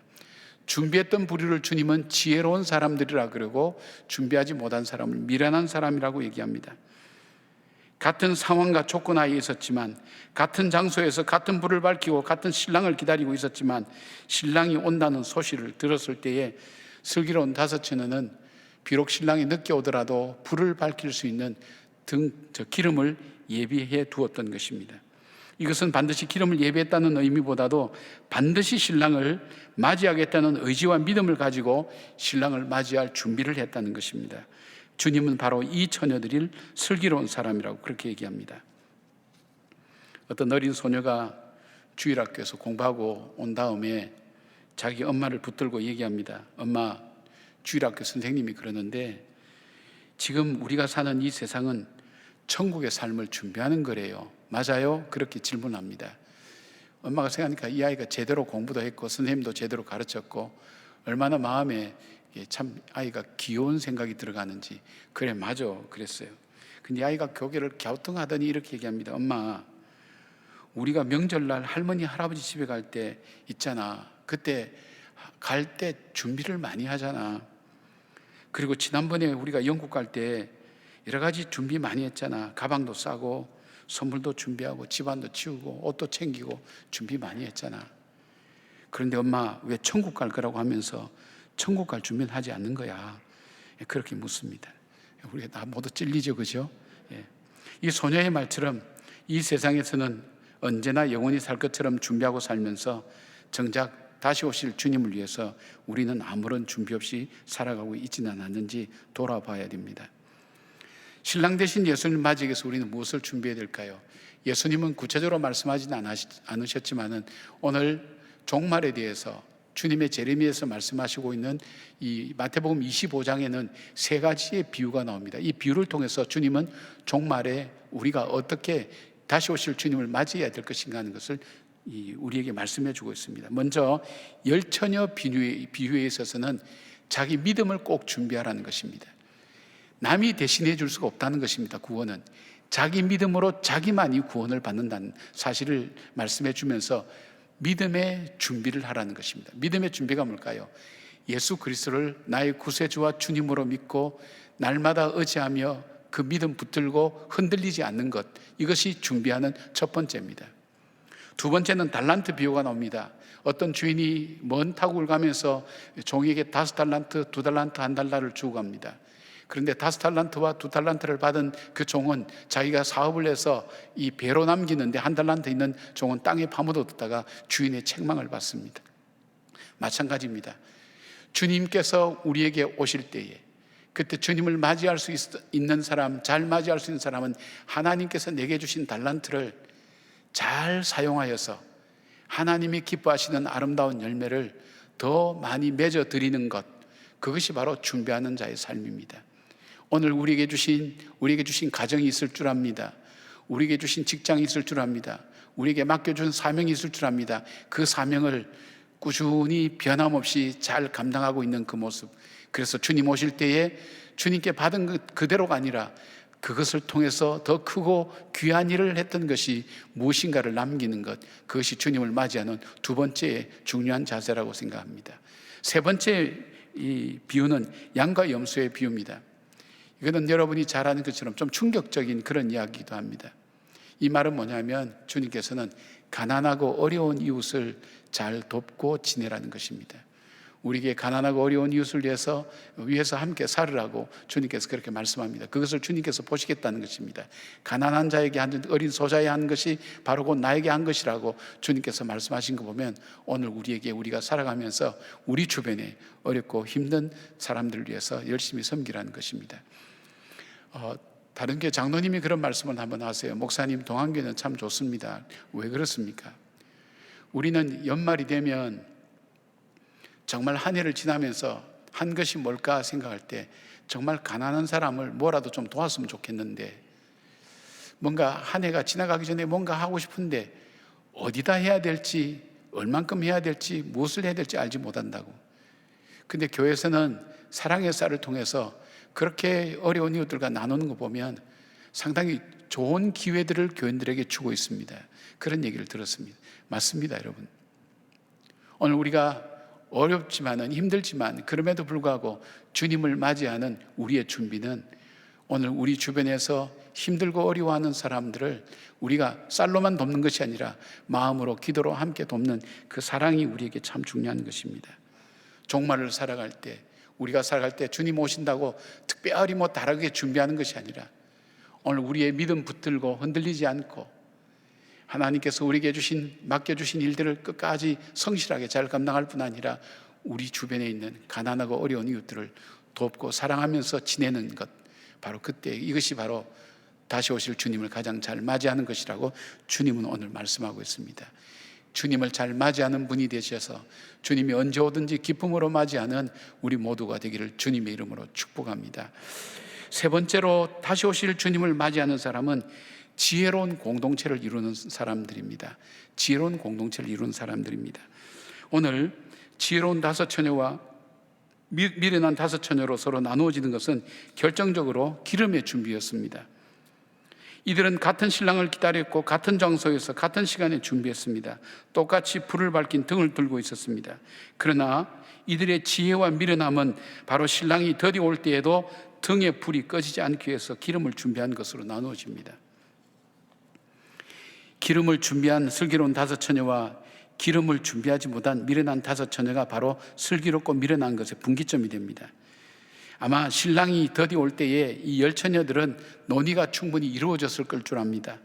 준비했던 부류를 주님은 지혜로운 사람들이라 그러고 준비하지 못한 사람을 미련한 사람이라고 얘기합니다. 같은 상황과 조건 하에 있었지만, 같은 장소에서 같은 불을 밝히고 같은 신랑을 기다리고 있었지만, 신랑이 온다는 소식을 들었을 때에 슬기로운 다섯 처녀는 비록 신랑이 늦게 오더라도 불을 밝힐 수 있는 기름을 예비해 두었던 것입니다. 이것은 반드시 기름을 예비했다는 의미보다도 반드시 신랑을 맞이하겠다는 의지와 믿음을 가지고 신랑을 맞이할 준비를 했다는 것입니다. 주님은 바로 이 처녀들일 슬기로운 사람이라고 그렇게 얘기합니다. 어떤 어린 소녀가 주일학교에서 공부하고 온 다음에 자기 엄마를 붙들고 얘기합니다. 엄마, 주일학교 선생님이 그러는데 지금 우리가 사는 이 세상은 천국의 삶을 준비하는 거래요. 맞아요? 그렇게 질문합니다. 엄마가 생각하니까 이 아이가 제대로 공부도 했고 선생님도 제대로 가르쳤고 얼마나 마음에 참 아이가 귀여운 생각이 들어가는지, 그래 맞아 그랬어요. 근데 아이가 고개를 갸우뚱하더니 이렇게 얘기합니다. 엄마, 우리가 명절날 할머니 할아버지 집에 갈 때 있잖아, 그때 갈 때 준비를 많이 하잖아. 그리고 지난번에 우리가 영국 갈 때 여러 가지 준비 많이 했잖아. 가방도 싸고 선물도 준비하고 집안도 치우고 옷도 챙기고 준비 많이 했잖아. 그런데 엄마, 왜 천국 갈 거라고 하면서 천국 갈 준비는 하지 않는 거야? 그렇게 묻습니다. 우리가 다 모두 찔리죠, 그죠? 이 소녀의 말처럼 이 세상에서는 언제나 영원히 살 것처럼 준비하고 살면서 정작 다시 오실 주님을 위해서 우리는 아무런 준비 없이 살아가고 있지는 않았는지 돌아봐야 됩니다. 신랑 되신 예수님을 맞이하기 위해서 우리는 무엇을 준비해야 될까요? 예수님은 구체적으로 말씀하지는 않으셨지만은 오늘 종말에 대해서 주님의 재림에서 말씀하시고 있는 이 마태복음 25장에는 세 가지의 비유가 나옵니다. 이 비유를 통해서 주님은 종말에 우리가 어떻게 다시 오실 주님을 맞이해야 될 것인가 하는 것을 우리에게 말씀해 주고 있습니다. 먼저 열처녀 비유에 있어서는 자기 믿음을 꼭 준비하라는 것입니다. 남이 대신해 줄 수가 없다는 것입니다. 구원은 자기 믿음으로 자기만이 구원을 받는다는 사실을 말씀해 주면서 믿음의 준비를 하라는 것입니다. 믿음의 준비가 뭘까요? 예수 그리스도를 나의 구세주와 주님으로 믿고 날마다 의지하며 그 믿음 붙들고 흔들리지 않는 것, 이것이 준비하는 첫 번째입니다. 두 번째는 달란트 비유가 나옵니다. 어떤 주인이 먼 타국을 가면서 종에게 5달란트, 2달란트, 1달러를 주고 갑니다. 그런데 5달란트와 2달란트를 받은 그 종은 자기가 사업을 해서 이 배로 남기는데 1달란트 있는 종은 땅에 파묻어뒀다가 주인의 책망을 받습니다. 마찬가지입니다. 주님께서 우리에게 오실 때에 그때 주님을 맞이할 수 있는 사람, 잘 맞이할 수 있는 사람은 하나님께서 내게 주신 달란트를 잘 사용하여서 하나님이 기뻐하시는 아름다운 열매를 더 많이 맺어 드리는 것, 그것이 바로 준비하는 자의 삶입니다. 오늘 우리에게 주신 가정이 있을 줄 압니다. 우리에게 주신 직장이 있을 줄 압니다. 우리에게 맡겨준 사명이 있을 줄 압니다. 그 사명을 꾸준히 변함없이 잘 감당하고 있는 그 모습, 그래서 주님 오실 때에 주님께 받은 것 그대로가 아니라 그것을 통해서 더 크고 귀한 일을 했던 것이 무엇인가를 남기는 것, 그것이 주님을 맞이하는 두 번째 중요한 자세라고 생각합니다. 세 번째 이 비유는 양과 염소의 비유입니다. 이거는 여러분이 잘 아는 것처럼 좀 충격적인 그런 이야기이기도 합니다. 이 말은 뭐냐면 주님께서는 가난하고 어려운 이웃을 잘 돕고 지내라는 것입니다. 우리에게 가난하고 어려운 이웃을 위해서 함께 살으라고 주님께서 그렇게 말씀합니다. 그것을 주님께서 보시겠다는 것입니다. 가난한 자에게 한 어린 소자에 한 것이 바로 곧 나에게 한 것이라고 주님께서 말씀하신 거 보면 오늘 우리가 살아가면서 우리 주변에 어렵고 힘든 사람들을 위해서 열심히 섬기라는 것입니다. 다른 교회 장로님이 그런 말씀을 한번 하세요. 목사님, 동안교회는 참 좋습니다. 왜 그렇습니까? 우리는 연말이 되면 정말 한 해를 지나면서 한 것이 뭘까 생각할 때 정말 가난한 사람을 뭐라도 좀 도왔으면 좋겠는데, 뭔가 한 해가 지나가기 전에 뭔가 하고 싶은데 어디다 해야 될지, 얼만큼 해야 될지, 무엇을 해야 될지 알지 못한다고. 근데 교회에서는 사랑의 쌀을 통해서 그렇게 어려운 이웃들과 나누는 거 보면 상당히 좋은 기회들을 교인들에게 주고 있습니다. 그런 얘기를 들었습니다. 맞습니다, 여러분. 오늘 우리가 어렵지만은, 힘들지만 그럼에도 불구하고 주님을 맞이하는 우리의 준비는 오늘 우리 주변에서 힘들고 어려워하는 사람들을 우리가 쌀로만 돕는 것이 아니라 마음으로, 기도로 함께 돕는 그 사랑이 우리에게 참 중요한 것입니다. 종말을 살아갈 때, 우리가 살아갈 때 주님 오신다고 특별히 다르게 준비하는 것이 아니라 오늘 우리의 믿음 붙들고 흔들리지 않고 하나님께서 우리에게 맡겨주신 일들을 끝까지 성실하게 잘 감당할 뿐 아니라 우리 주변에 있는 가난하고 어려운 이웃들을 돕고 사랑하면서 지내는 것, 바로 그때 이것이 바로 다시 오실 주님을 가장 잘 맞이하는 것이라고 주님은 오늘 말씀하고 있습니다. 주님을 잘 맞이하는 분이 되셔서 주님이 언제 오든지 기쁨으로 맞이하는 우리 모두가 되기를 주님의 이름으로 축복합니다. 세 번째로 다시 오실 주님을 맞이하는 사람은 지혜로운 공동체를 이루는 사람들입니다. 지혜로운 공동체를 이루는 사람들입니다. 오늘 지혜로운 5처녀와 미련한 5처녀로 서로 나누어지는 것은 결정적으로 기름의 준비였습니다. 이들은 같은 신랑을 기다렸고 같은 장소에서 같은 시간에 준비했습니다. 똑같이 불을 밝힌 등을 들고 있었습니다. 그러나 이들의 지혜와 미련함은 바로 신랑이 더디 올 때에도 등에 불이 꺼지지 않기 위해서 기름을 준비한 것으로 나누어집니다. 기름을 준비한 슬기로운 5처녀와 기름을 준비하지 못한 미련한 5처녀가 바로 슬기롭고 미련한 것의 분기점이 됩니다. 아마 신랑이 더디 올 때에 이 10처녀들은 논의가 충분히 이루어졌을 걸 줄 압니다.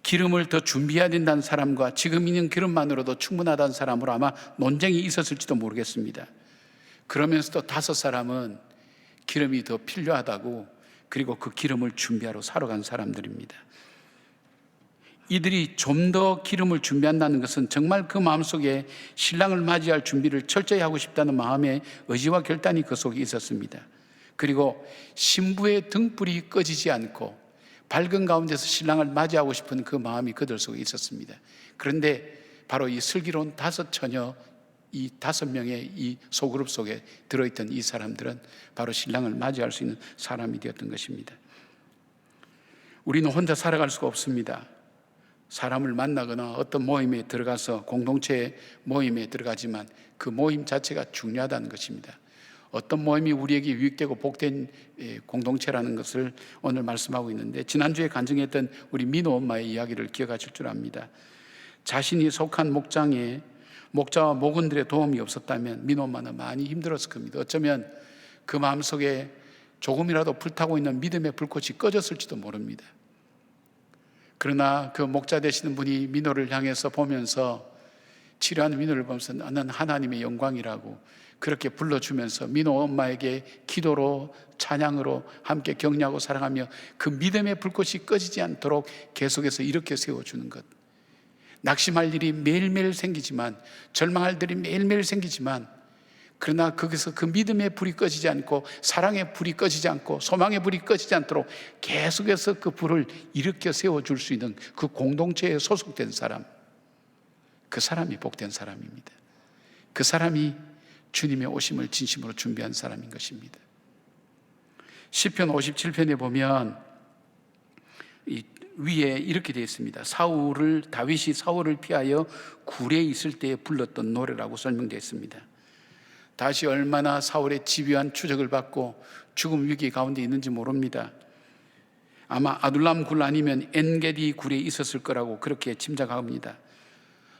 기름을 더 준비해야 된다는 사람과 지금 있는 기름만으로도 충분하다는 사람으로 아마 논쟁이 있었을지도 모르겠습니다. 그러면서도 5사람은 기름이 더 필요하다고 그리고 그 기름을 준비하러 살아간 사람들입니다. 이들이 좀 더 기름을 준비한다는 것은 정말 그 마음속에 신랑을 맞이할 준비를 철저히 하고 싶다는 마음의 의지와 결단이 그 속에 있었습니다. 그리고 신부의 등불이 꺼지지 않고 밝은 가운데서 신랑을 맞이하고 싶은 그 마음이 그들 속에 있었습니다. 그런데 바로 이 슬기로운 5 처녀, 이 5명의 이 소그룹 속에 들어있던 이 사람들은 바로 신랑을 맞이할 수 있는 사람이 되었던 것입니다. 우리는 혼자 살아갈 수가 없습니다. 사람을 만나거나 어떤 모임에 들어가서 공동체 모임에 들어가지만 그 모임 자체가 중요하다는 것입니다. 어떤 모임이 우리에게 유익되고 복된 공동체라는 것을 오늘 말씀하고 있는데, 지난주에 간증했던 우리 민호 엄마의 이야기를 기억하실 줄 압니다. 자신이 속한 목장에 목자와 목원들의 도움이 없었다면 민호 엄마는 많이 힘들었을 겁니다. 어쩌면 그 마음속에 조금이라도 불타고 있는 믿음의 불꽃이 꺼졌을지도 모릅니다. 그러나 그 목자 되시는 분이 민호를 향해서 보면서, 치료하는 민호를 보면서 나는 하나님의 영광이라고 그렇게 불러주면서 민호 엄마에게 기도로 찬양으로 함께 격려하고 사랑하며 그 믿음의 불꽃이 꺼지지 않도록 계속해서 이렇게 세워주는 것. 낙심할 일이 매일매일 생기지만, 절망할 일이 매일매일 생기지만, 그러나 거기서 그 믿음의 불이 꺼지지 않고, 사랑의 불이 꺼지지 않고, 소망의 불이 꺼지지 않도록 계속해서 그 불을 일으켜 세워줄 수 있는 그 공동체에 소속된 사람, 그 사람이 복된 사람입니다. 그 사람이 주님의 오심을 진심으로 준비한 사람인 것입니다. 시편 57편에 보면 이 위에 이렇게 되어 있습니다. 다윗이 사울을 피하여 굴에 있을 때에 불렀던 노래라고 설명되어 있습니다. 다시 얼마나 사울의 집요한 추적을 받고 죽음 위기 가운데 있는지 모릅니다. 아마 아둘람 굴 아니면 엔게디 굴에 있었을 거라고 그렇게 짐작합니다.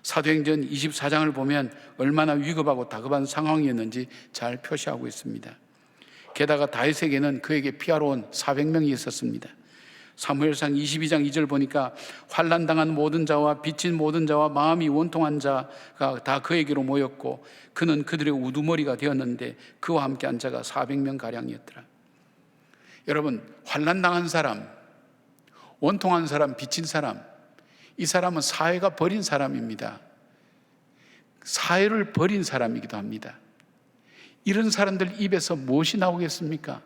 사도행전 24장을 보면 얼마나 위급하고 다급한 상황이었는지 잘 표시하고 있습니다. 게다가 다윗에게는 그에게 피하러 온 400명이 있었습니다. 사무엘상 22장 2절 보니까 환난당한 모든 자와 빚진 모든 자와 마음이 원통한 자가 다 그에게로 모였고 그는 그들의 우두머리가 되었는데 그와 함께한 자가 400명 가량이었더라. 여러분, 환난당한 사람, 원통한 사람, 빚진 사람, 이 사람은 사회가 버린 사람입니다. 사회를 버린 사람이기도 합니다. 이런 사람들 입에서 무엇이 나오겠습니까?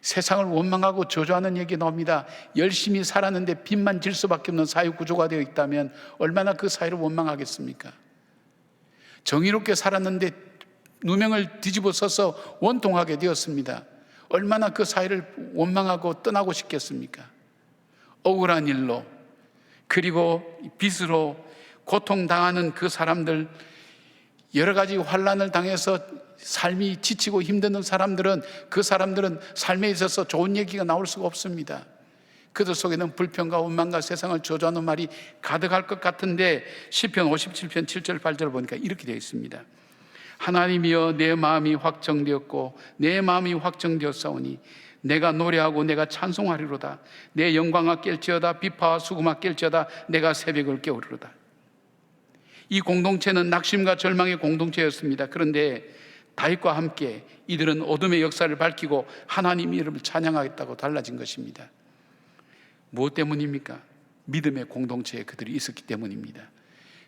세상을 원망하고 저주하는 얘기 나옵니다. 열심히 살았는데 빚만 질 수밖에 없는 사회 구조가 되어 있다면 얼마나 그 사회를 원망하겠습니까? 정의롭게 살았는데 누명을 뒤집어 써서 원통하게 되었습니다. 얼마나 그 사회를 원망하고 떠나고 싶겠습니까? 억울한 일로, 그리고 빚으로 고통당하는 그 사람들, 여러 가지 환난을 당해서 삶이 지치고 힘든 사람들은, 그 사람들은 삶에 있어서 좋은 얘기가 나올 수가 없습니다. 그들 속에는 불평과 원망과 세상을 저주하는 말이 가득할 것 같은데, 시편 57편 7절 8절 보니까 이렇게 되어 있습니다. 하나님이여, 내 마음이 확정되었고 내 마음이 확정되었사오니 내가 노래하고 내가 찬송하리로다. 내 영광아 깰지어다. 비파와 수금아 깰지어다. 내가 새벽을 깨우리로다. 이 공동체는 낙심과 절망의 공동체였습니다. 그런데 다윗과 함께 이들은 어둠의 역사를 밝히고 하나님 이름을 찬양하겠다고 달라진 것입니다. 무엇 때문입니까? 믿음의 공동체에 그들이 있었기 때문입니다.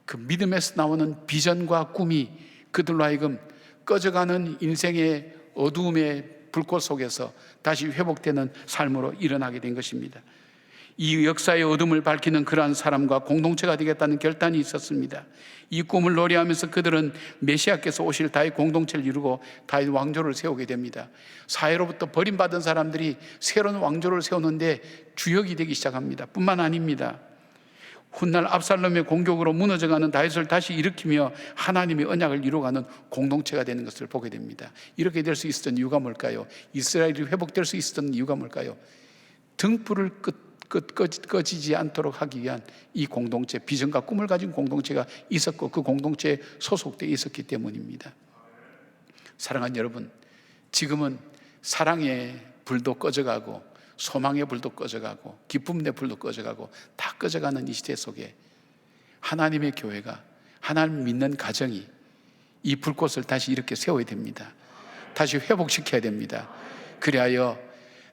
그 믿음에서 나오는 비전과 꿈이 그들로 하여금 꺼져가는 인생의 어두움의 불꽃 속에서 다시 회복되는 삶으로 일어나게 된 것입니다. 이 역사의 어둠을 밝히는 그러한 사람과 공동체가 되겠다는 결단이 있었습니다. 이 꿈을 노래하면서 그들은 메시아께서 오실 다윗 공동체를 이루고 다윗 왕조를 세우게 됩니다. 사회로부터 버림받은 사람들이 새로운 왕조를 세우는데 주역이 되기 시작합니다. 뿐만 아닙니다. 훗날 압살롬의 공격으로 무너져가는 다윗을 다시 일으키며 하나님의 언약을 이루어가는 공동체가 되는 것을 보게 됩니다. 이렇게 될 수 있었던 이유가 뭘까요? 이스라엘이 회복될 수 있었던 이유가 뭘까요? 등불을 꺼지지 않도록 하기 위한 이 공동체, 비전과 꿈을 가진 공동체가 있었고 그 공동체에 소속되어 있었기 때문입니다. 사랑하는 여러분, 지금은 사랑의 불도 꺼져가고 소망의 불도 꺼져가고 기쁨의 불도 꺼져가고 다 꺼져가는 이 시대 속에 하나님의 교회가, 하나님 믿는 가정이 이 불꽃을 다시 이렇게 세워야 됩니다. 다시 회복시켜야 됩니다. 그리하여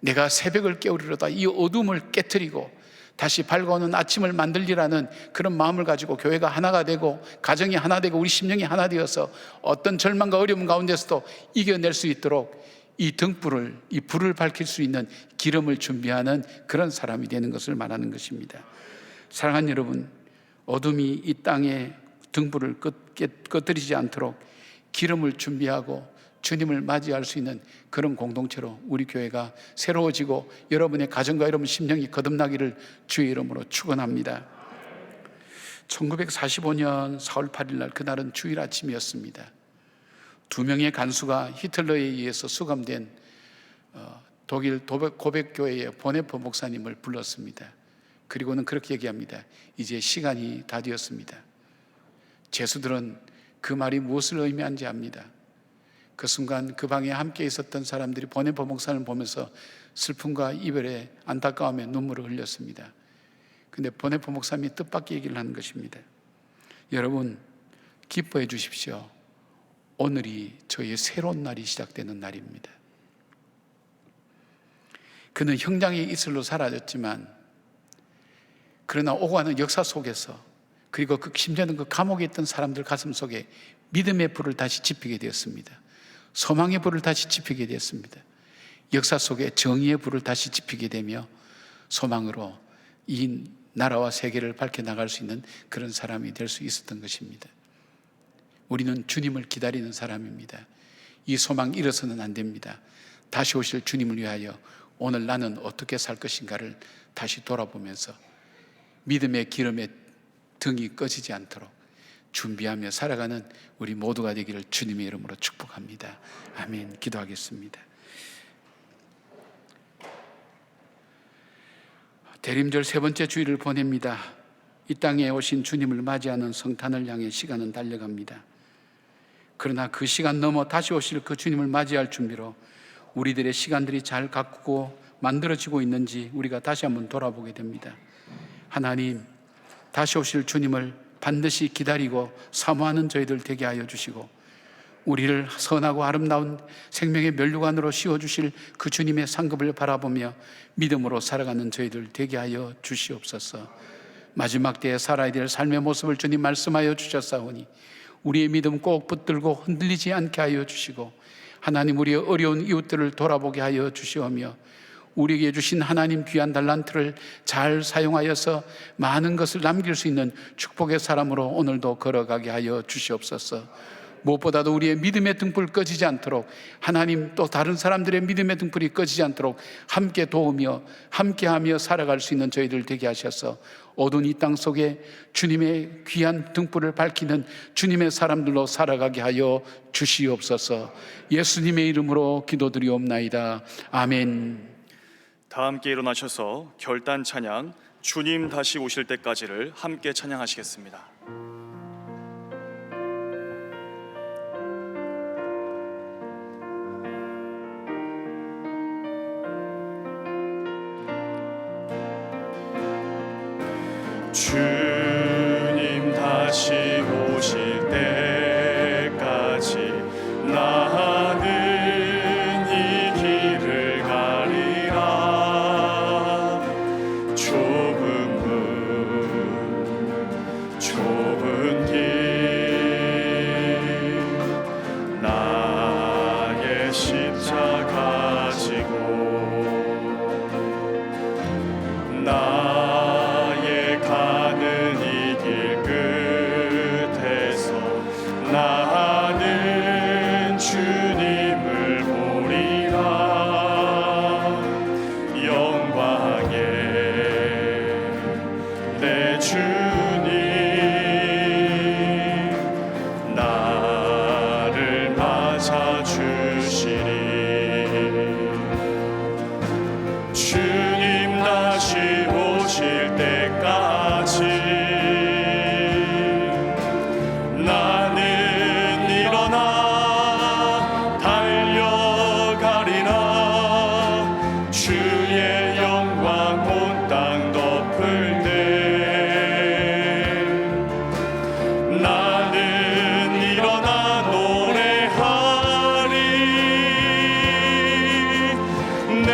내가 새벽을 깨우리로다 이 어둠을 깨트리고 다시 밝아오는 아침을 만들리라는 그런 마음을 가지고 교회가 하나가 되고 가정이 하나 되고 우리 심령이 하나 되어서 어떤 절망과 어려움 가운데서도 이겨낼 수 있도록 이 등불을, 이 불을 밝힐 수 있는 기름을 준비하는 그런 사람이 되는 것을 말하는 것입니다. 사랑하는 여러분, 어둠이 이 땅에 등불을 꺼뜨리지 않도록 기름을 준비하고 주님을 맞이할 수 있는 그런 공동체로 우리 교회가 새로워지고 여러분의 가정과 여러분 심령이 거듭나기를 주의 이름으로 축원합니다. 1945년 4월 8일 날, 그날은 주일 아침이었습니다. 2명의 간수가 히틀러에 의해서 수감된 독일 고백교회의 보네퍼 목사님을 불렀습니다. 그리고는 그렇게 얘기합니다. 이제 시간이 다 되었습니다. 제수들은 그 말이 무엇을 의미하는지 압니다. 그 순간 그 방에 함께 있었던 사람들이 보네퍼 목사님을 보면서 슬픔과 이별의 안타까움에 눈물을 흘렸습니다. 근데 보네퍼 목사님이 뜻밖의 얘기를 하는 것입니다. 여러분, 기뻐해 주십시오. 오늘이 저희의 새로운 날이 시작되는 날입니다. 그는 형장의 이슬로 사라졌지만 그러나 오고 가는 역사 속에서, 그리고 심지어는 그 감옥에 있던 사람들 가슴 속에 믿음의 불을 다시 지피게 되었습니다. 소망의 불을 다시 지피게 되었습니다. 역사 속에 정의의 불을 다시 지피게 되며 소망으로 이 나라와 세계를 밝혀나갈 수 있는 그런 사람이 될 수 있었던 것입니다. 우리는 주님을 기다리는 사람입니다. 이 소망 잃어서는 안 됩니다. 다시 오실 주님을 위하여 오늘 나는 어떻게 살 것인가를 다시 돌아보면서 믿음의 기름의 등이 꺼지지 않도록 준비하며 살아가는 우리 모두가 되기를 주님의 이름으로 축복합니다. 아멘. 기도하겠습니다. 대림절 세 번째 주일을 보냅니다. 이 땅에 오신 주님을 맞이하는 성탄을 향해 시간은 달려갑니다. 그러나 그 시간 넘어 다시 오실 그 주님을 맞이할 준비로 우리들의 시간들이 잘 가꾸고 만들어지고 있는지 우리가 다시 한번 돌아보게 됩니다. 하나님, 다시 오실 주님을 반드시 기다리고 사모하는 저희들 되게 하여 주시고, 우리를 선하고 아름다운 생명의 면류관으로 씌워주실 그 주님의 상급을 바라보며 믿음으로 살아가는 저희들 되게 하여 주시옵소서. 마지막 때에 살아야 될 삶의 모습을 주님 말씀하여 주셨사오니 우리의 믿음 꼭 붙들고 흔들리지 않게 하여 주시고, 하나님 우리의 어려운 이웃들을 돌아보게 하여 주시오며, 우리에게 주신 하나님 귀한 달란트를 잘 사용하여서 많은 것을 남길 수 있는 축복의 사람으로 오늘도 걸어가게 하여 주시옵소서. 무엇보다도 우리의 믿음의 등불 꺼지지 않도록, 하나님 또 다른 사람들의 믿음의 등불이 꺼지지 않도록 함께 도우며 함께하며 살아갈 수 있는 저희들 되게 하셔서 어두운 이 땅 속에 주님의 귀한 등불을 밝히는 주님의 사람들로 살아가게 하여 주시옵소서. 예수님의 이름으로 기도드리옵나이다. 아멘. 다 함께 일어나셔서 결단 찬양 주님 다시 오실 때까지를 함께 찬양하시겠습니다. 주님 다시 오실 때까지 나는 이 길을 가리라. 좁은 문 좁은 길 나의 십자가 지고 나의 가는 이 길 끝에서 나는 주님을 보리라. 영광의 내 주님 나를 맞아 주시리. 주님 다시 오실 때까지 나는 일어나 달려가리라. 주의 영광 온 땅 덮을 때 나는 일어나 노래하리. 내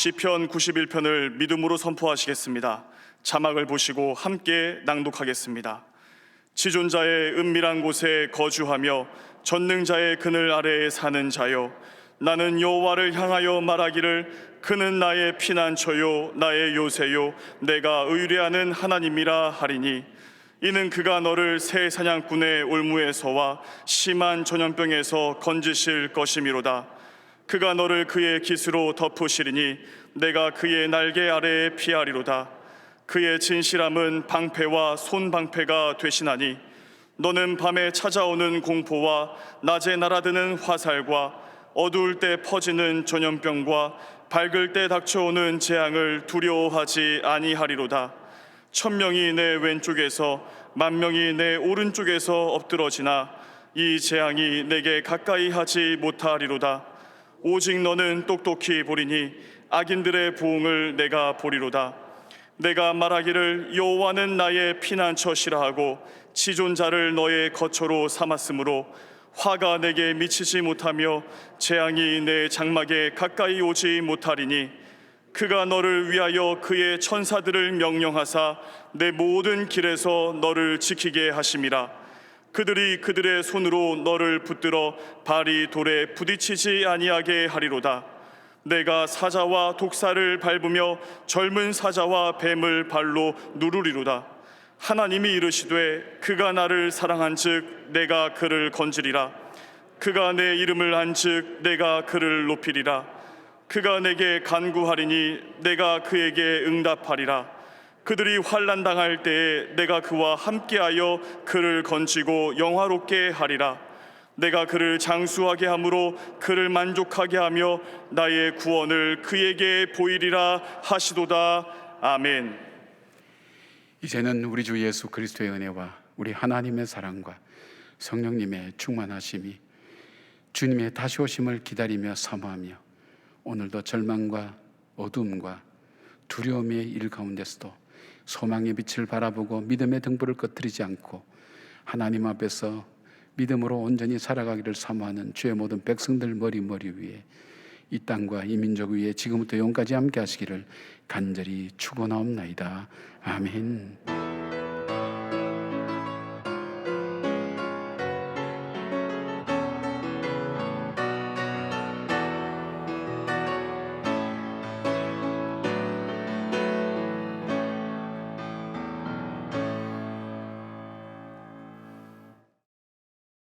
시편 91편을 믿음으로 선포하시겠습니다. 자막을 보시고 함께 낭독하겠습니다. 지존자의 은밀한 곳에 거주하며 전능자의 그늘 아래에 사는 자여, 나는 여호와를 향하여 말하기를 그는 나의 피난처요 나의 요새요 내가 의뢰하는 하나님이라 하리니, 이는 그가 너를 새 사냥꾼의 올무에서와 심한 전염병에서 건지실 것이미로다. 그가 너를 그의 깃으로 덮으시리니 내가 그의 날개 아래에 피하리로다. 그의 진실함은 방패와 손방패가 되시나니, 너는 밤에 찾아오는 공포와 낮에 날아드는 화살과 어두울 때 퍼지는 전염병과 밝을 때 닥쳐오는 재앙을 두려워하지 아니하리로다. 1000명이 내 왼쪽에서 10,000명이 내 오른쪽에서 엎드러지나 이 재앙이 내게 가까이 하지 못하리로다. 오직 너는 똑똑히 보리니 악인들의 부흥을 내가 보리로다. 내가 말하기를 여호와는 나의 피난처시라 하고 지존자를 너의 거처로 삼았으므로 화가 내게 미치지 못하며 재앙이 내 장막에 가까이 오지 못하리니, 그가 너를 위하여 그의 천사들을 명령하사 내 모든 길에서 너를 지키게 하심이라. 그들이 그들의 손으로 너를 붙들어 발이 돌에 부딪히지 아니하게 하리로다. 내가 사자와 독사를 밟으며 젊은 사자와 뱀을 발로 누르리로다. 하나님이 이르시되 그가 나를 사랑한즉 내가 그를 건지리라. 그가 내 이름을 안즉 내가 그를 높이리라. 그가 내게 간구하리니 내가 그에게 응답하리라. 그들이 환난 당할 때에 내가 그와 함께하여 그를 건지고 영화롭게 하리라. 내가 그를 장수하게 함으로 그를 만족하게 하며 나의 구원을 그에게 보이리라 하시도다. 아멘. 이제는 우리 주 예수 그리스도의 은혜와 우리 하나님의 사랑과 성령님의 충만하심이 주님의 다시 오심을 기다리며 사모하며 오늘도 절망과 어둠과 두려움의 일 가운데서도 소망의 빛을 바라보고 믿음의 등불을 꺼뜨리지 않고 하나님 앞에서 믿음으로 온전히 살아가기를 사모하는 주의 모든 백성들 머리 위에, 이 땅과 이 민족 위에 지금부터 영까지 함께 하시기를 간절히 축원하옵나이다. 아멘.